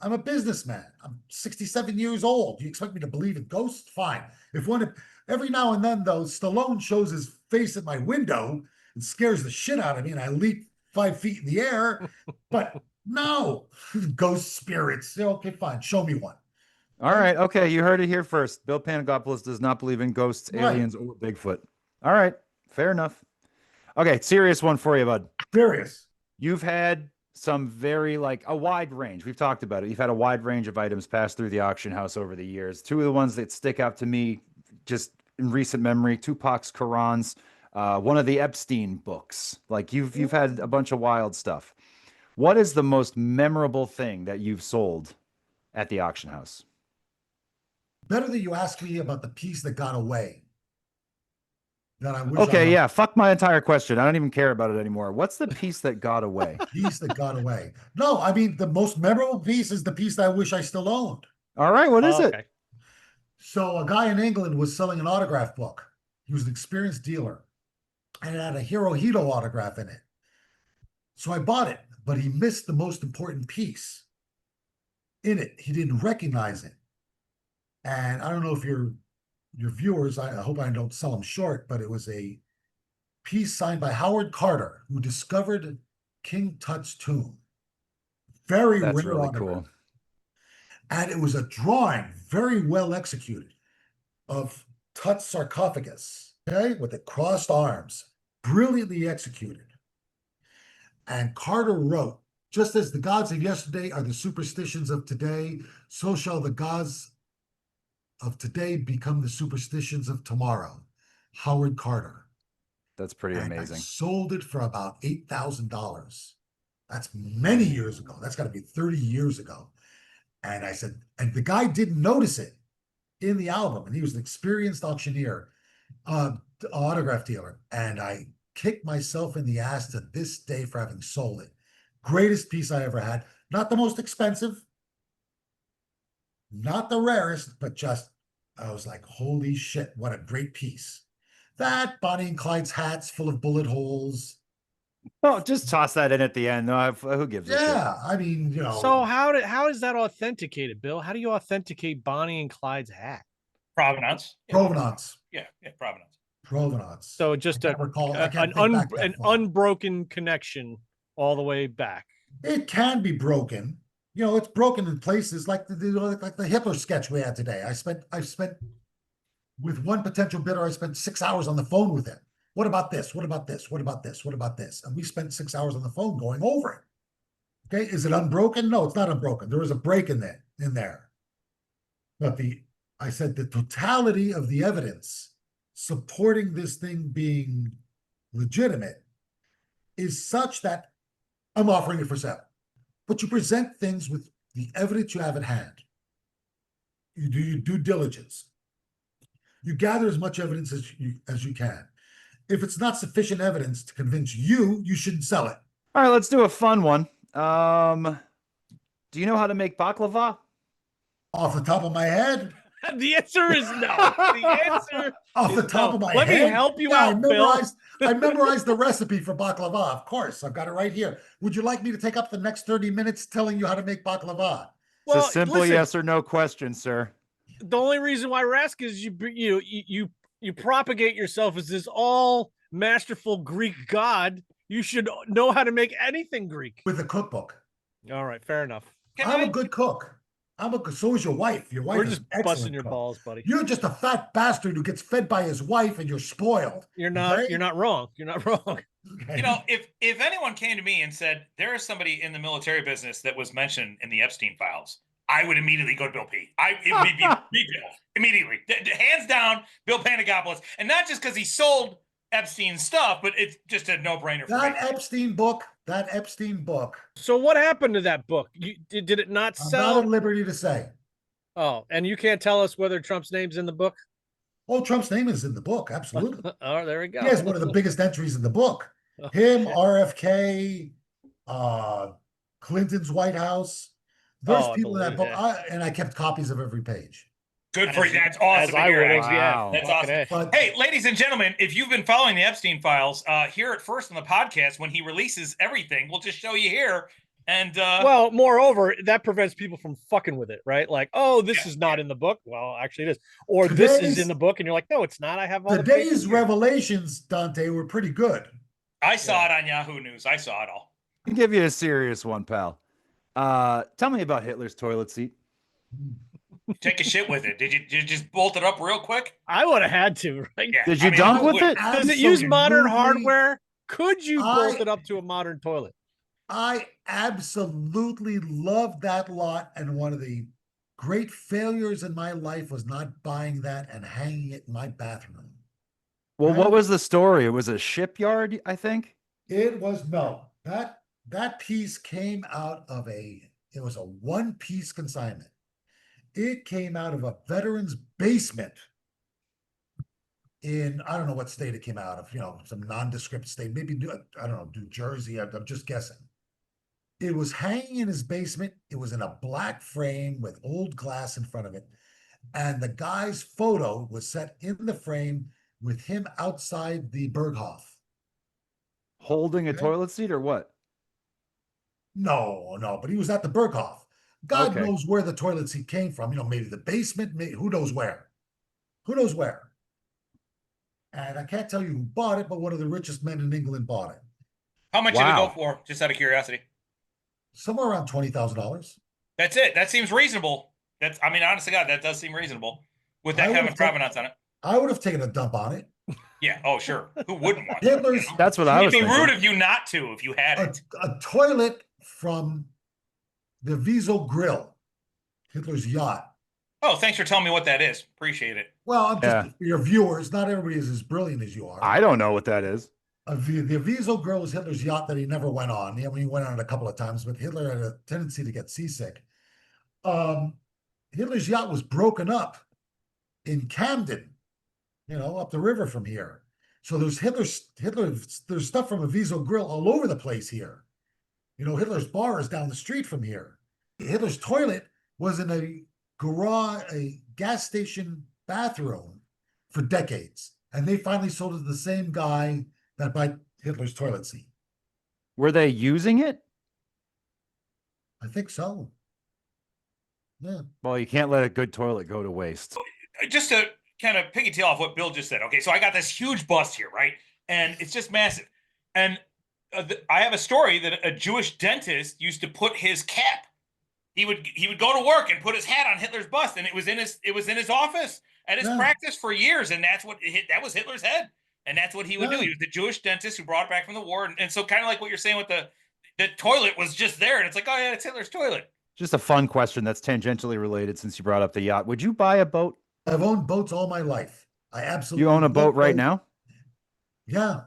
I'm a businessman. I'm 67 years old. You expect me to believe in ghosts? Fine. Every now and then, though, Stallone shows his face at my window and scares the shit out of me, and I leap 5 feet in the air. But no, ghost spirits. Okay, fine. Show me one. All right. Okay. You heard it here first. Bill Panagopulos does not believe in ghosts, aliens, or Bigfoot. All right. Fair enough. Okay. Serious one for you, bud. Serious. You've had some very a wide range. We've talked about it. You've had a wide range of items pass through the auction house over the years. Two of the ones that stick out to me just in recent memory, Tupac's Qurans, one of the Epstein books. You've had a bunch of wild stuff. What is the most memorable thing that you've sold at the auction house? Better that you ask me about the piece that got away. That I wish. Okay, yeah. Fuck my entire question. I don't even care about it anymore. What's the piece that got away? Piece that got away. No, I mean, the most memorable piece is the piece that I wish I still owned. All right, what is it? So a guy in England was selling an autograph book. He was an experienced dealer, and it had a Hirohito autograph in it. So I bought it, but he missed the most important piece in it. He didn't recognize it. And I don't know if your viewers, I hope I don't sell them short, but it was a piece signed by Howard Carter, who discovered King Tut's tomb. That's rare really autograph. Cool. And it was a drawing, very well executed, of Tut's sarcophagus, okay, with the crossed arms, brilliantly executed. And Carter wrote Just as the gods of yesterday are the superstitions of today, so shall the gods of today become the superstitions of tomorrow. Howard Carter. That's pretty And amazing. I sold it for about $8,000. That's many years ago. That's got to be 30 years ago. And I said, and the guy didn't notice it in the album. And he was an experienced auctioneer, autograph dealer. And I kicked myself in the ass to this day for having sold it. Greatest piece I ever had. Not the most expensive, not the rarest, but just, I was like, holy shit, what a great piece. That Bonnie and Clyde's hat's full of bullet holes. Oh, just toss that in at the end. No, who gives a shit? Yeah, I mean, So how is that authenticated, Bill? How do you authenticate Bonnie and Clyde's hat? Provenance. provenance. Yeah, provenance. Provenance. So just I can't recall. I can't an think back that far. unbroken connection all the way back. It can be broken. It's broken in places like the Hitler sketch we had today. I've spent with one potential bidder, I spent 6 hours on the phone with him. What about this? What about this? What about this? What about this? And we spent 6 hours on the phone going over it. Okay, is it unbroken? No, it's not unbroken. There is a break in there. But I said the totality of the evidence supporting this thing being legitimate is such that I'm offering it for sale. But you present things with the evidence you have at hand. You do your due diligence. You gather as much evidence as you can. If it's not sufficient evidence to convince you, you shouldn't sell it. All right, let's do a fun one. Do you know how to make baklava? Off the top of my head? The answer is no. The answer Off the is top no. of my Let head? me help you Yeah, out, Bill. I memorized the recipe for baklava. Of course, I've got it right here. Would you like me to take up the next 30 minutes telling you how to make baklava? It's a simple yes or no question, sir. The only reason why we're asking is you propagate yourself as this all masterful Greek god. You should know how to make anything Greek. With a cookbook. All right, fair enough. I'm a good cook. So is your wife. Your wife We're is just an excellent busting your cook. balls, buddy. You're just a fat bastard who gets fed by his wife, and you're spoiled. You're not. Okay? You're not wrong. You're not wrong. Okay. If anyone came to me and said there is somebody in the military business that was mentioned in the Epstein files, I would immediately go to Bill P. It would be Bill immediately, hands down. Bill Panagopulos, and not just because he sold Epstein stuff, but it's just a no-brainer for me. That Epstein book. So what happened to that book? Did it not I'm sell? not at liberty to say. Oh, and you can't tell us whether Trump's name's in the book? Oh, Trump's name is in the book. Absolutely. Oh, there we go. He has one of the biggest entries in the book. Him, RFK, Clinton's White House. There's people in that book. I kept copies of every page. Good for you. That's awesome. As I would have, Wow. That's Fucking awesome. But Hey, ladies and gentlemen, if you've been following the Epstein files, hear it first on the podcast when he releases everything. We'll just show you here. And well, moreover, that prevents people from fucking with it, right? Like, oh, this is not in the book. Well, actually, it is. Or this is in the book, and you're like, no, it's not. I have all today's revelations, Dante, were pretty good. I saw it on Yahoo News. I saw it all. I'll give you a serious one, pal. Tell me about Hitler's toilet seat. Take a shit with it. Did you just bolt it up real quick? I would have had to, right? Yeah. Did you dunk with it? Does it use modern Absolutely. hardware? Could you bolt it up to a modern toilet? I absolutely loved that lot, and one of the great failures in my life was not buying that and hanging it in my bathroom. Well, Right? what was the story? It was a shipyard, I think. It was that piece came out of it was a one-piece consignment. It came out of a veteran's basement in, I don't know what state it came out of, some nondescript state, maybe, I don't know, New Jersey, I'm just guessing. It was hanging in his basement. It was in a black frame with old glass in front of it. And the guy's photo was set in the frame with him outside the Berghof. Holding a Okay. toilet seat or what? No, but he was at the Berghof. God Okay. knows where the toilet seat came from. Maybe the basement, who knows where. Who knows where? And I can't tell you who bought it, but one of the richest men in England bought it. How much did it Wow. go for? Just out of curiosity. Somewhere around $20,000. That's it. That seems reasonable. Honest to God, that does seem reasonable with that I kind would of provenance on it. I would have taken a dump on it. Yeah. Oh, sure. Who wouldn't want Hitler's that? That's what I It'd was be thinking. rude of you not to if you had it. a toilet from the Wiesel Grill, Hitler's yacht. Oh, thanks for telling me what that is. Appreciate it. Well, I'm just Yeah. for your viewers. Not everybody is as brilliant as you are. I don't know what that is. The Wiesel Grill was Hitler's yacht that he never went on. I mean, he went on it a couple of times, but Hitler had a tendency to get seasick. Hitler's yacht was broken up in Camden, up the river from here. So there's there's stuff from a Wiesel Grill all over the place here. Hitler's bar is down the street from here. Hitler's toilet was in a gas station bathroom for decades. And they finally sold it to the same guy that bought Hitler's toilet seat. Were they using it? I think so. Yeah. Well, you can't let a good toilet go to waste. Just to kind of piggytail off what Bill just said. Okay, so I got this huge bust here, right? And it's just massive. And I have a story that a Jewish dentist used to put his cap. He would go to work and put his hat on Hitler's bust, and it was in his office at his practice for years, and that was Hitler's head, and that's what he would do. He was the Jewish dentist who brought it back from the war, and so kind of like what you're saying with the toilet was just there, and it's like, oh yeah, it's Hitler's toilet. Just a fun question that's tangentially related since you brought up the yacht. Would you buy a boat? I've owned boats all my life. I absolutely. You own a boat right now? Yeah.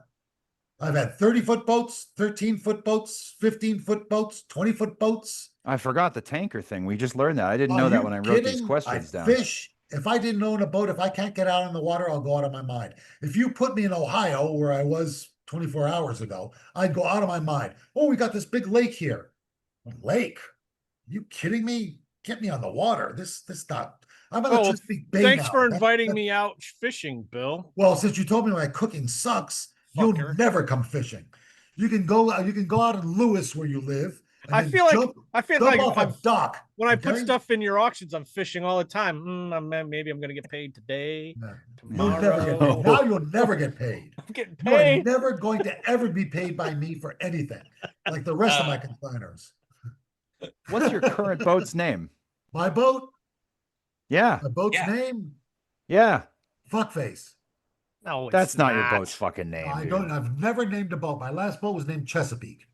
I've had 30-foot boats, 13-foot boats, 15-foot boats, 20-foot boats. I forgot the tanker thing. We just learned that. I didn't know that when I wrote these questions down. Fish. If I didn't own a boat, if I can't get out on the water, I'll go out of my mind. If you put me in Ohio, where I was 24 hours ago, I'd go out of my mind. Oh, we got this big lake here. Lake? Are you kidding me? Get me on the water. This not. I'm on a Chesapeake Bay Thanks now. for inviting me out fishing, Bill. Well, since you told me my cooking sucks, you'll never come fishing. You can go out in Lewis where you live. I feel like off a dock. When I put stuff in your auctions, I'm fishing all the time. Maybe I'm going to get paid today. Tomorrow. Now you'll never get paid. I'm getting You are paid. never going to ever be paid by me for anything, like the rest of my consigners. What's your current boat's name? My boat? Yeah. My boat's name? Yeah. Fuckface. No, that's not your boat's fucking name. I've never named a boat. My last boat was named Chesapeake.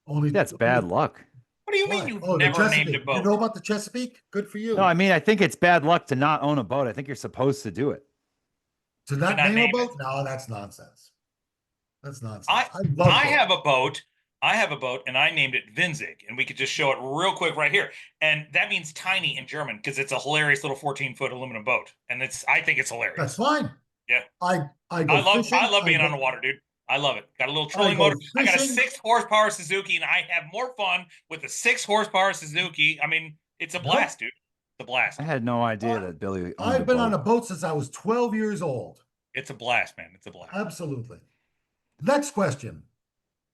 That's bad luck. What do you mean you've never named a boat? You know about the Chesapeake? Good for you. No, I mean, I think it's bad luck to not own a boat. I think you're supposed to do it. To not name a boat? No, that's nonsense. That's nonsense. I have a boat. And I named it Winzig, and we could just show it real quick right here. And that means tiny in German because it's a hilarious little 14-foot aluminum boat, and I think it's hilarious. That's fine. Yeah, I love being on the water, dude. I love it. Got a little trolling motor. I got a 6-horsepower Suzuki, and I have more fun with the 6-horsepower Suzuki. I mean, it's a blast, dude. It's a blast. I had no idea that Billy. I've been on a boat since I was 12 years old. It's a blast, man. It's a blast. Absolutely. Next question.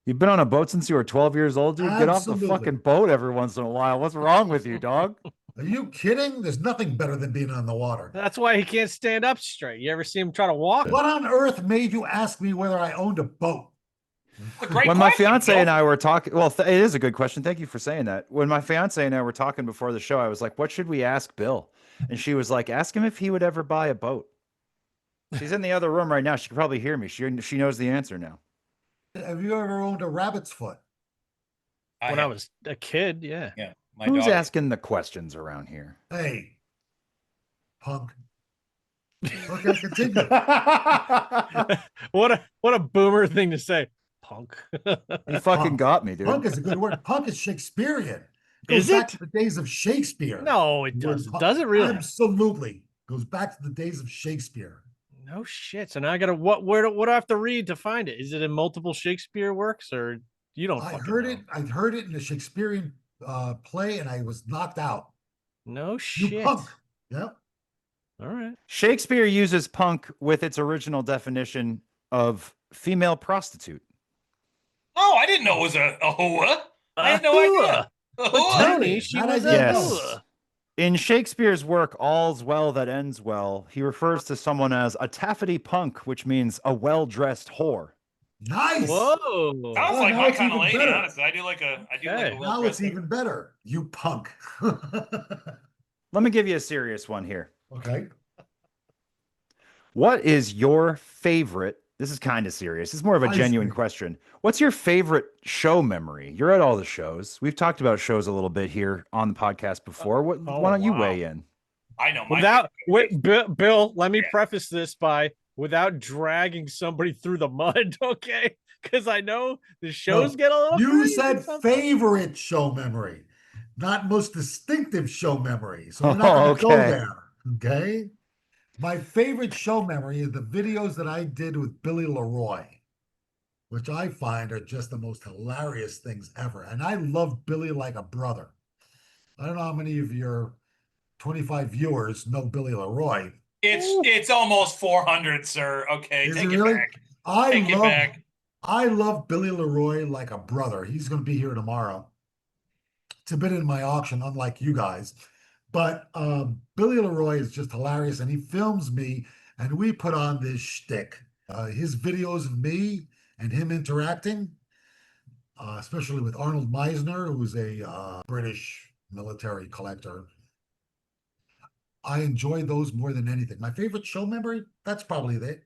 You've been on a boat since you were 12 years old, dude? Absolutely. Get off the fucking boat every once in a while. What's wrong with you, dog? Are you kidding? There's nothing better than being on the water. That's why he can't stand up straight. You ever see him try to walk? What on earth made you ask me whether I owned a boat? When my fiance and I were talking, well, it is a good question. Thank you for saying that. When my fiance and I were talking before the show, I was like, what should we ask Bill? And she was like, ask him if he would ever buy a boat. She's in the other room right now. She can probably hear me. She knows the answer now. Have you ever owned a rabbit's foot? When I was a kid, yeah. Yeah. Who's asking the questions around here? Hey, punk. Okay, continue. What a boomer thing to say, punk. You fucking got me, dude. Punk is a good word. Punk is Shakespearean. Is Goes back it? to the days of Shakespeare. No, it doesn't. Does it really? Absolutely. Goes back to the days of Shakespeare. No shit. So now I gotta what do I have to read to find it? Is it in multiple Shakespeare works or you don't? I heard it in a Shakespearean play, and I was knocked out. No shit. You punk. Yep. All right. Shakespeare uses punk with its original definition of female prostitute. Oh, I didn't know it was a hoa. I had no idea. But Tony, she was a hoa. In Shakespeare's work, All's Well That Ends Well, he refers to someone as a taffety punk, which means a well-dressed whore. Nice. Whoa. Sounds like my kind of lady, honestly. I do like a now it's even better. You punk. Let me give you a serious one here. Okay. What is your favorite This is kind of serious. It's more of a Ice genuine cream. question. What's your favorite show memory? You're at all the shows. We've talked about shows a little bit here on the podcast before. Why don't you wow. weigh in? I know my Bill, let me Yeah. preface this by without dragging somebody through the mud, okay? Because I know the shows No, get a little you crazy said sometimes. favorite show memory, not most distinctive show memory. So we're not Oh, going to go okay. there. Okay. My favorite show memory is the videos that I did with Billy Leroy, which I find are just the most hilarious things ever. And I love Billy like a brother. I don't know how many of your 25 viewers know Billy Leroy. It's almost 400, sir. Okay, Is take it it really? back. I Take it love back. I love Billy Leroy like a brother. He's going to be here tomorrow to bid in my auction, unlike you guys. But Billy Leroy is just hilarious, and he films me, and we put on this shtick. His videos of me and him interacting, especially with Arnold Meisner, who's a British military collector. I enjoy those more than anything. My favorite show memory, that's probably it.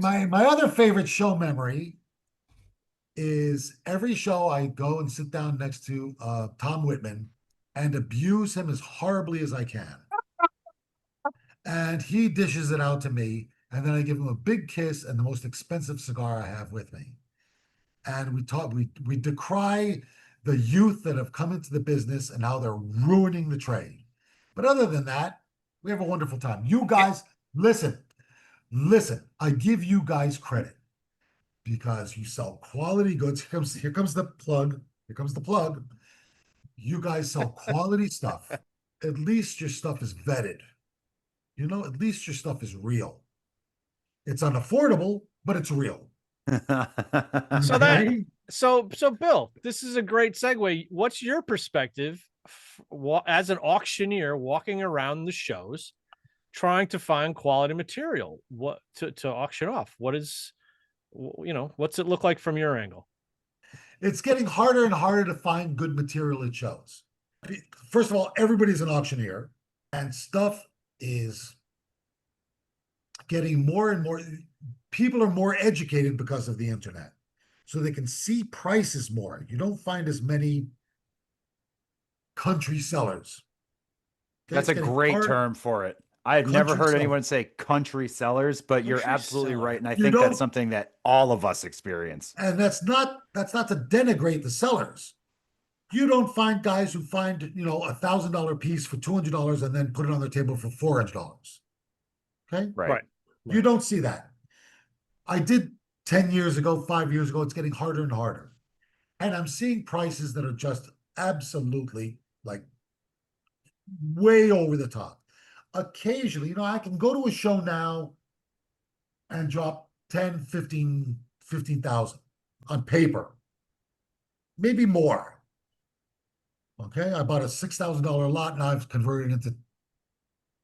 My other favorite show memory is every show I go and sit down next to Tom Whitman and abuse him as horribly as I can. And he dishes it out to me, and then I give him a big kiss and the most expensive cigar I have with me. And we decry the youth that have come into the business and how they're ruining the trade. But other than that, we have a wonderful time. You guys, listen, I give you guys credit because you sell quality goods. Here comes the plug. Here comes the plug. You guys sell quality stuff. At least your stuff is vetted. You know, at least your stuff is real. It's unaffordable, but it's real. So Bill, this is a great segue. What's your perspective as an auctioneer walking around the shows, trying to find quality material? What to auction off? What's it look like from your angle? It's getting harder and harder to find good material at shows. First of all, everybody's an auctioneer, and stuff is getting more and more. People are more educated because of the internet, so they can see prices more. You don't find as many country sellers. Okay, That's it's a getting great hard- term for it. I have never Country heard seller. anyone say country sellers, but you're Country absolutely seller. right. And I You think don't- that's something that all of us experience. And that's not to denigrate the sellers. You don't find guys who find $1,000 piece for $200 and then put it on their table for $400. Okay, Right. you don't see that. I did 10 years ago, 5 years ago. It's getting harder and harder, and I'm seeing prices that are just absolutely like way over the top. Occasionally, I can go to a show now and drop 10, 15,000 on paper, maybe more. Okay, I bought a $6,000 lot, and I've converted it into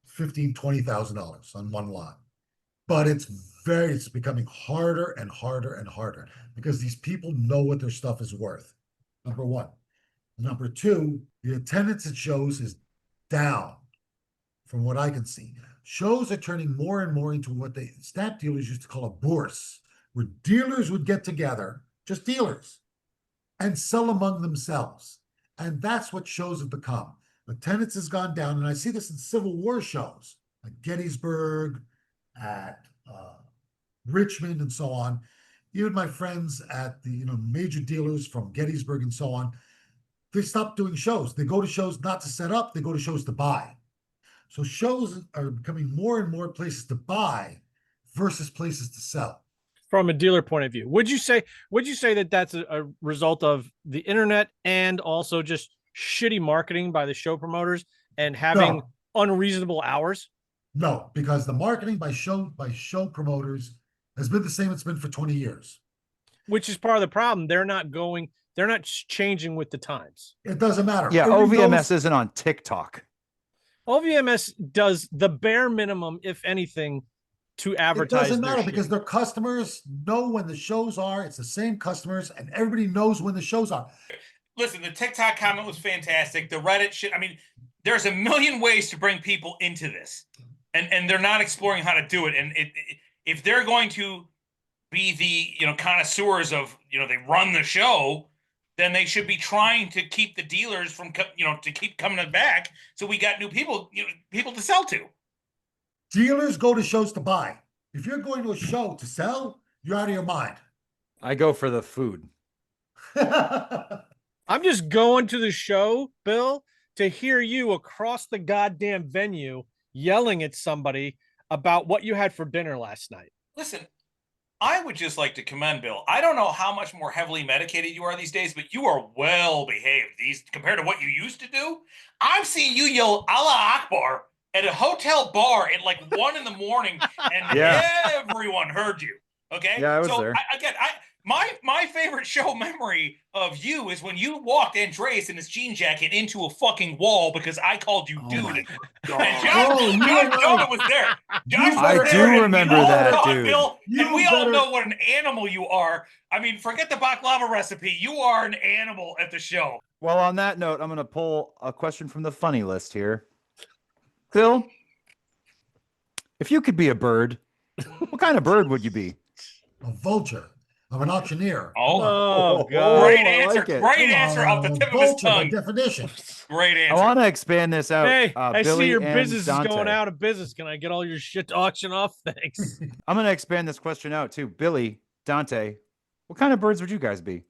$15,000, $20,000 on one lot. But it's becoming harder and harder and harder because these people know what their stuff is worth. Number one. Number two, the attendance at shows is down from what I can see. Shows are turning more and more into what stamp dealers used to call a bourse, where dealers would get together, just dealers, and sell among themselves. And that's what shows have become. Attendance has gone down, and I see this in Civil War shows, like Gettysburg, at Richmond, and so on. Even my friends at the major dealers from Gettysburg and so on, they stopped doing shows. They go to shows not to set up; they go to shows to buy. So shows are becoming more and more places to buy versus places to sell. From a dealer point of view, would you say that that's a result of the internet and also just shitty marketing by the show promoters and having unreasonable hours? No, because the marketing by show promoters has been the same it's been for 20 years. Which is part of the problem. They're not changing with the times. It doesn't matter. Yeah, Everybody OVMS knows- isn't on TikTok. OVMS does the bare minimum, if anything, to It advertise. doesn't their matter because shit. their customers know when the shows are. It's the same customers, and everybody knows when the shows are. Listen, the TikTok comment was fantastic. The Reddit shit. I mean, there's a million ways to bring people into this, and they're not exploring how to do it. And if they're going to be the connoisseurs of they run the show, then they should be trying to keep the dealers from to keep coming back, so we got new people people to sell to. Dealers go to shows to buy. If you're going to a show to sell, you're out of your mind. I go for the food. I'm just going to the show, Bill, to hear you across the goddamn venue yelling at somebody about what you had for dinner last night. Listen, I would just like to commend Bill. I don't know how much more heavily medicated you are these days, but you are well behaved compared to what you used to do. I've seen you yell Allah Akbar at a hotel bar at like 1 a.m, and everyone heard you. Okay. Yeah, I was there. My favorite show memory of you is when you walked Andreas in his jean jacket into a fucking wall because I called you dude. And John Jonah was there. I do remember that, dude. Bill, and we all know what an animal you are. I mean, forget the baklava recipe. You are an animal at the show. Well, on that note, I'm going to pull a question from the funny list here. Bill, if you could be a bird, what kind of bird would you be? A vulture. I'm an auctioneer. Oh, God. Great I answer. like it. Great answer off the tip of his Vulture by tongue. definition. Great I answer. want to expand this out. Hey, I Billy see your and business Dante. is going out of business. Can I get all your shit to auction off? Thanks. I'm going to expand this question out too. Billy, Dante, what kind of birds would you guys be?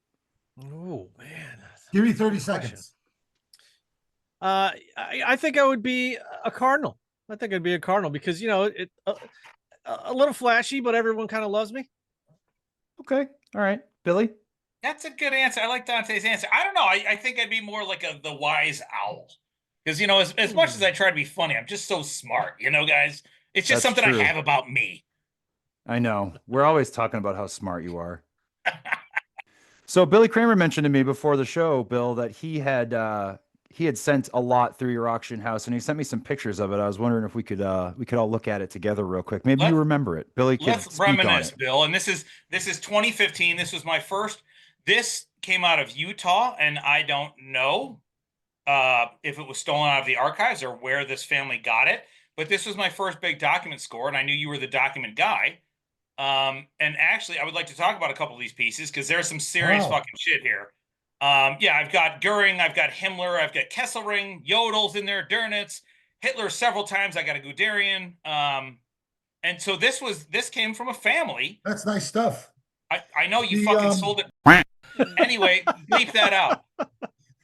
Oh, man. Give me 30 seconds. I think I would be a cardinal. I think I'd be a cardinal because, a little flashy, but everyone kind of loves me. Okay. All right. Billy? That's a good answer. I like Dante's answer. I don't know. I think I'd be more like the wise owl. Because, as much as I try to be funny, I'm just so smart, guys. It's just That's something true. I have about me. I know. We're always talking about how smart you are. So Billy Kramer mentioned to me before the show, Bill, that he had sent a lot through your auction house, and he sent me some pictures of it. I was wondering if we could all look at it together real quick. Maybe you remember it. Billy could Let's speak on reminisce, it. Bill. And this is 2015. This was my first. This came out of Utah, and I don't know if it was stolen out of the archives or where this family got it. But this was my first big document score, and I knew you were the document guy. And actually, I would like to talk about a couple of these pieces because there's some serious fucking shit here. I've got Goering, I've got Himmler, I've got Kesselring, Yodel's in there, Dönitz, Hitler several times. I got a Guderian. And so this came from a family. That's nice stuff. I know you fucking sold it. Anyway, bleep that out.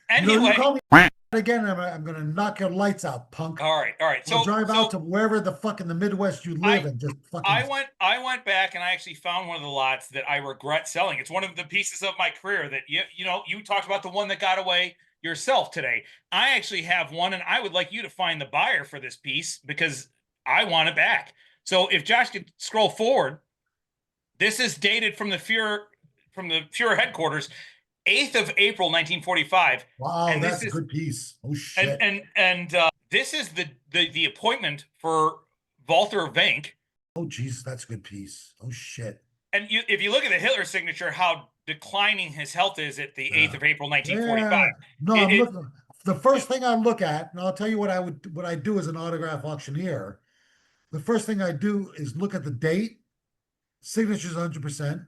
Anyway. You call me again, I'm going to knock your lights out, punk. All right. So drive out to wherever the fuck in the Midwest you live and just fucking. I went back and I actually found one of the lots that I regret selling. It's one of the pieces of my career that you talked about the one that got away yourself today. I actually have one, and I would like you to find the buyer for this piece because I want it back. So if Josh could scroll forward, this is dated from the Fuhrer headquarters. 8th of April, 1945. Wow, and that's a good piece. Oh shit! And this is the appointment for Walter Wenck. Oh jeez, that's a good piece. Oh shit! And if you look at the Hitler signature, how declining his health is at the 8th of April, 1945. Yeah. No, I'm looking. The first thing I look at, and I'll tell you what I do as an autograph auctioneer. The first thing I do is look at the date. Signature's 100%.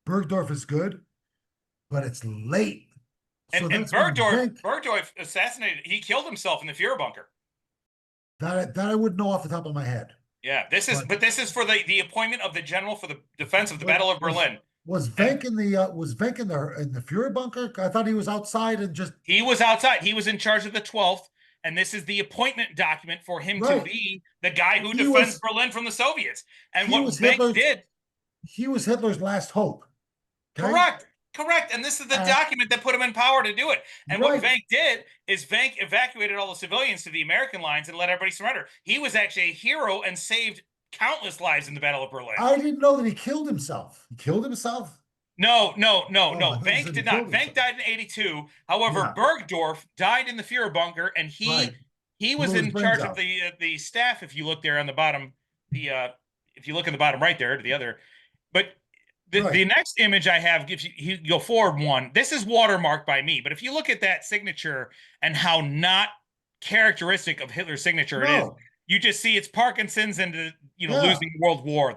Bergdorf is good. But it's late. And Bergdorf assassinated. He killed himself in the Fuhrer bunker. That I wouldn't know off the top of my head. Yeah, this is for the appointment of the general for the defense of the Battle of Berlin. Was Wenck in the Fuhrer bunker? I thought he was outside and just. He was outside. He was in charge of the 12th, and this is the appointment document for him to be the guy who defends Berlin from the Soviets. And what Wenck did. He was Hitler's last hope. Okay? Correct. And this is the document that put him in power to do it. And what Wenck did is Wenck evacuated all the civilians to the American lines and let everybody surrender. He was actually a hero and saved countless lives in the Battle of Berlin. I didn't know that he killed himself. He killed himself? No. Wenck did not. Wenck died in 1982. However, Bergdorf died in the Fuhrer bunker, and he was in charge of the staff. If you look there on the bottom, if you look in the bottom right there to the other, but. The next image I have, if you go forward one, this is watermarked by me. But if you look at that signature and how not characteristic of Hitler's signature it is, you just see it's Parkinson's and losing World War.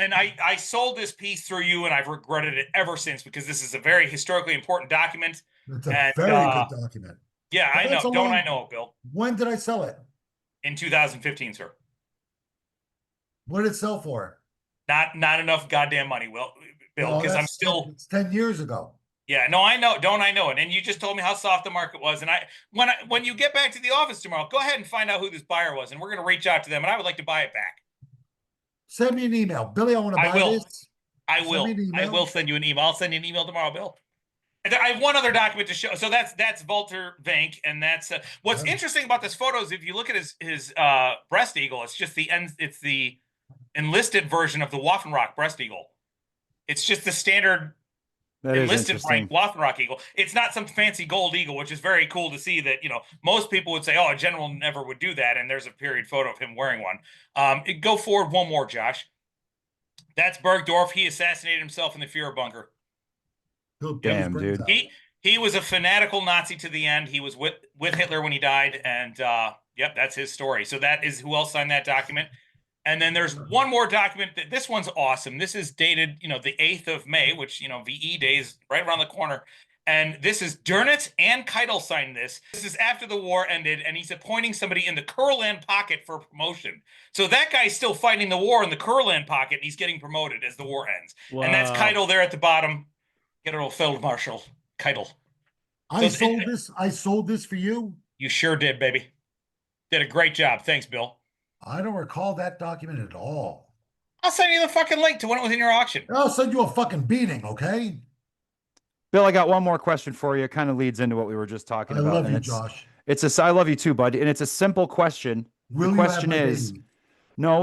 And I sold this piece through you, and I've regretted it ever since because this is a very historically important document. It's a And, very good document. Yeah, But I that's know. a Don't long- I know, Bill? When did I sell it? In 2015, sir. What did it sell for? Not enough goddamn money, Bill, Well, because I'm that's still. it's 10 years ago. Yeah, no, I know. Don't I know it? And you just told me how soft the market was. And when you get back to the office tomorrow, go ahead and find out who this buyer was, and we're going to reach out to them. And I would like to buy it back. Send me an email. Billy, I want to I buy will. this. I Send will. me an I email. will send you an email. I'll send you an email tomorrow, Bill. And I have one other document to show. So that's Walter Vank, and that's what's Yeah. interesting about this photo is if you look at his breast eagle, it's just it's the enlisted version of the Waffenrock breast eagle. It's just the standard That is enlisted interesting. rank Waffenrock eagle. It's not some fancy gold eagle, which is very cool to see. That most people would say, "Oh, a general never would do that," and there's a period photo of him wearing one. Go forward one more, Josh. That's Bergdorf. He assassinated himself in the Führer bunker. Damn, dude. He was a fanatical Nazi to the end. He was with Hitler when he died, and yep, that's his story. So that is who else signed that document. And then there's one more document that this one's awesome. This is dated, the 8th of May, which VE Day is right around the corner. And this is Dönitz and Keitel signed this. This is after the war ended, and he's appointing somebody in the Kurland pocket for promotion. So that guy's still fighting the war in the Kurland pocket, and he's getting promoted as the war ends. Wow. And that's Keitel there at the bottom. General Feldmarschall Keitel. I sold this for you. You sure did, baby. Did a great job. Thanks, Bill. I don't recall that document at all. I'll send you the fucking link to when it was in your auction. I'll send you a fucking beating, okay? Bill, I got one more question for you. It kind of leads into what we were just talking I about. love and you, Josh. I love you too, bud. And it's a simple question. Will the you have question my is, baby? no,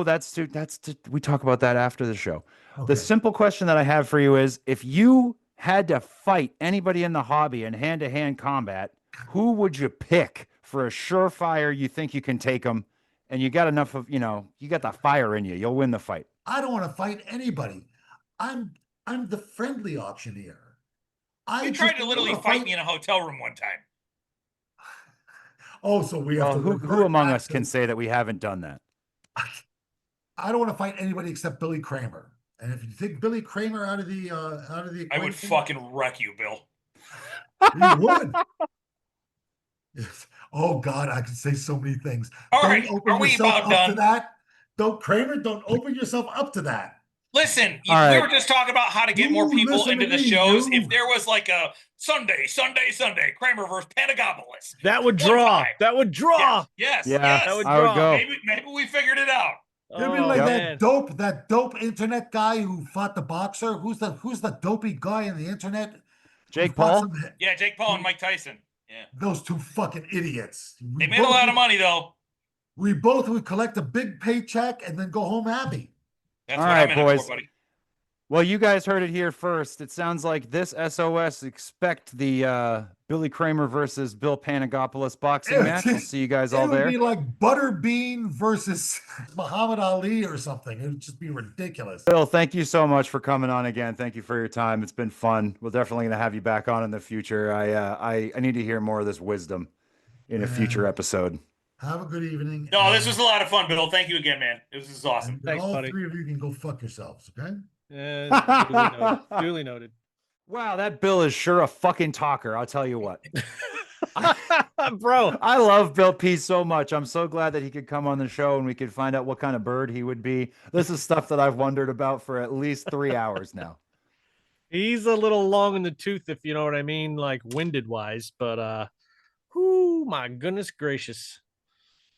we talk about that after the show. Okay. The simple question that I have for you is, if you had to fight anybody in the hobby in hand-to-hand combat, who would you pick for a surefire? You think you can take them, and you got enough of, you got the fire in you. You'll win the fight. I don't want to fight anybody. I'm the friendly auctioneer. You tried to literally fight me in a hotel room one time. Oh, so we have Well, to. who among us can say that we haven't done that? I don't want to fight anybody except Billy Kramer. And if you take Billy Kramer out of the equation, I would fucking wreck you, Bill. You would. Yes. Oh God, I could say so many things. All Don't right, open are we yourself about up to done? that. Don't open yourself up to that. Listen, All we right. were just talking about how to get more You people listen into to the me, shows. you. If there was like a Sunday, Kramer versus Panagopulos. That would One draw. time. That would draw. Yes. Yeah, yes. That would I would draw. go. Maybe we figured it out. It'd be Oh, like man. that dope internet guy who fought the boxer. Who's the dopey guy in the internet? who Jake fought Paul? some- Yeah, Jake Paul and Mike Tyson. Yeah. Those two fucking idiots. They made a lot of money though. We both would collect a big paycheck and then go home happy. That's All what right, I'm in it boys. for, buddy. Well, you guys heard it here first. It sounds like this SOS expect the Billy Kramer versus Bill Panagopulos boxing match. We'll see you guys all It would there. be like Butterbean versus Muhammad Ali or something. It would just be ridiculous. Bill, thank you so much for coming on again. Thank you for your time. It's been fun. We're definitely going to have you back on in the future. I need to hear more of this wisdom in a future episode. Have a good evening. No, this was a lot of fun, Bill. Thank you again, man. This is awesome. And Thanks, all buddy. three of you can go fuck yourselves, okay? Duly noted. Duly noted. Wow, that Bill is sure a fucking talker. I'll tell you what. Bro, I love Bill P so much. I'm so glad that he could come on the show and we could find out what kind of bird he would be. This is stuff that I've wondered about for at least 3 hours now. he's a little long in the tooth, if you know what I mean, like winded wise, but whoo, my goodness gracious.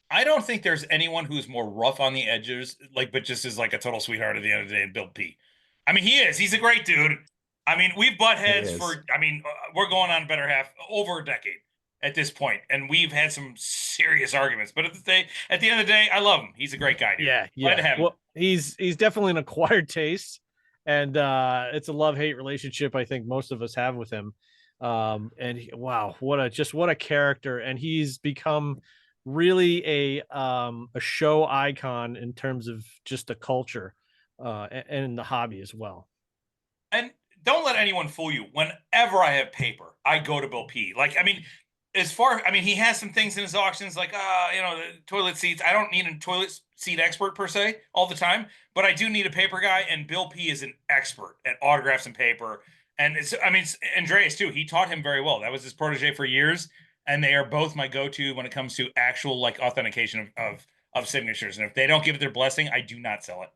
I don't think there's anyone who's more rough on the edges, but just is like a total sweetheart at the end of the day than Bill P. I mean, he is. He's a great dude. I mean, we've butt heads is. we're going on better half over a decade at this point, and we've had some serious arguments. But at the end of the day, I love him. He's a great guy, dude. Yeah, Glad to yeah. have him. Well, he's definitely an acquired taste, and it's a love-hate relationship I think most of us have with him. Wow, what a character, and he's become really a show icon in terms of just the culture and the hobby as well. And don't let anyone fool you. Whenever I have paper, I go to Bill P. as far, I mean, he has some things in his auctions like, the toilet seats. I don't need a toilet seat expert per se all the time, but I do need a paper guy. And Bill P is an expert at autographs and paper. And it's Andreas too. He taught him very well. That was his protege for years. And they are both my go-to when it comes to actual like authentication of signatures. And if they don't give it their blessing, I do not sell it.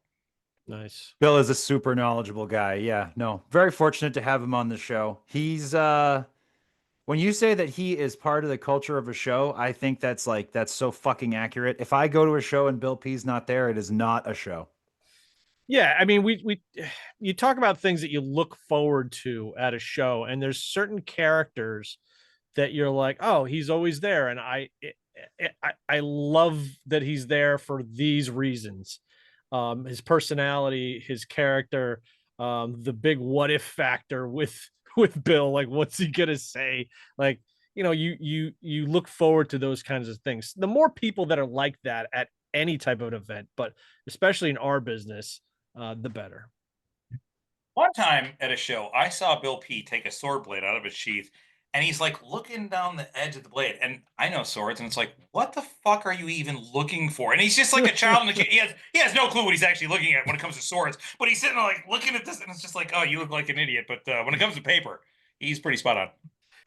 Nice. Bill is a super knowledgeable guy. Yeah, no, very fortunate to have him on the show. He's when you say that he is part of the culture of a show, I think that's so fucking accurate. If I go to a show and Bill P's not there, it is not a show. Yeah, I mean, you talk about things that you look forward to at a show, and there's certain characters that you're like, oh, he's always there, and I love that he's there for these reasons. His personality, his character, the big what if factor with Bill, like what's he gonna say? Like, you look forward to those kinds of things. The more people that are like that at any type of an event, but especially in our business, the better. One time at a show, I saw Bill P take a sword blade out of his sheath, and he's like looking down the edge of the blade. And I know swords, and it's like, what the fuck are you even looking for? And he's just like a child in the kid. He has no clue what he's actually looking at when it comes to swords. But he's sitting there like looking at this, and it's just like, oh, you look like an idiot. But when it comes to paper, he's pretty spot on.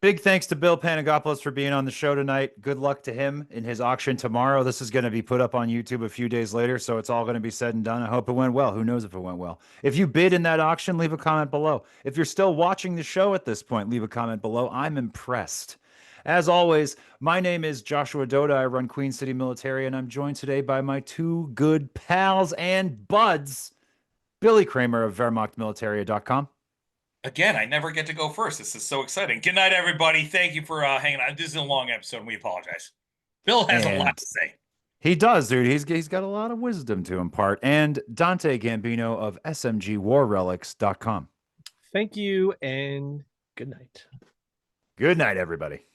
Big thanks to Bill Panagopulos for being on the show tonight. Good luck to him in his auction tomorrow. This is going to be put up on YouTube a few days later, so it's all going to be said and done. I hope it went well. Who knows if it went well? If you bid in that auction, leave a comment below. If you're still watching the show at this point, leave a comment below. I'm impressed. As always, my name is Joshua Doda. I run Queen City Military, and I'm joined today by my two good pals and buds, Billy Kramer of Wehrmachtmilitaria.com. Again, I never get to go first. This is so exciting. Good night, everybody. Thank you for hanging out. This is a long episode, and we apologize. Bill has a lot to say. He does, dude. He's got a lot of wisdom to impart. And Dante Gambino of SMGWarRelics.com. Thank you, and good night. Good night, everybody.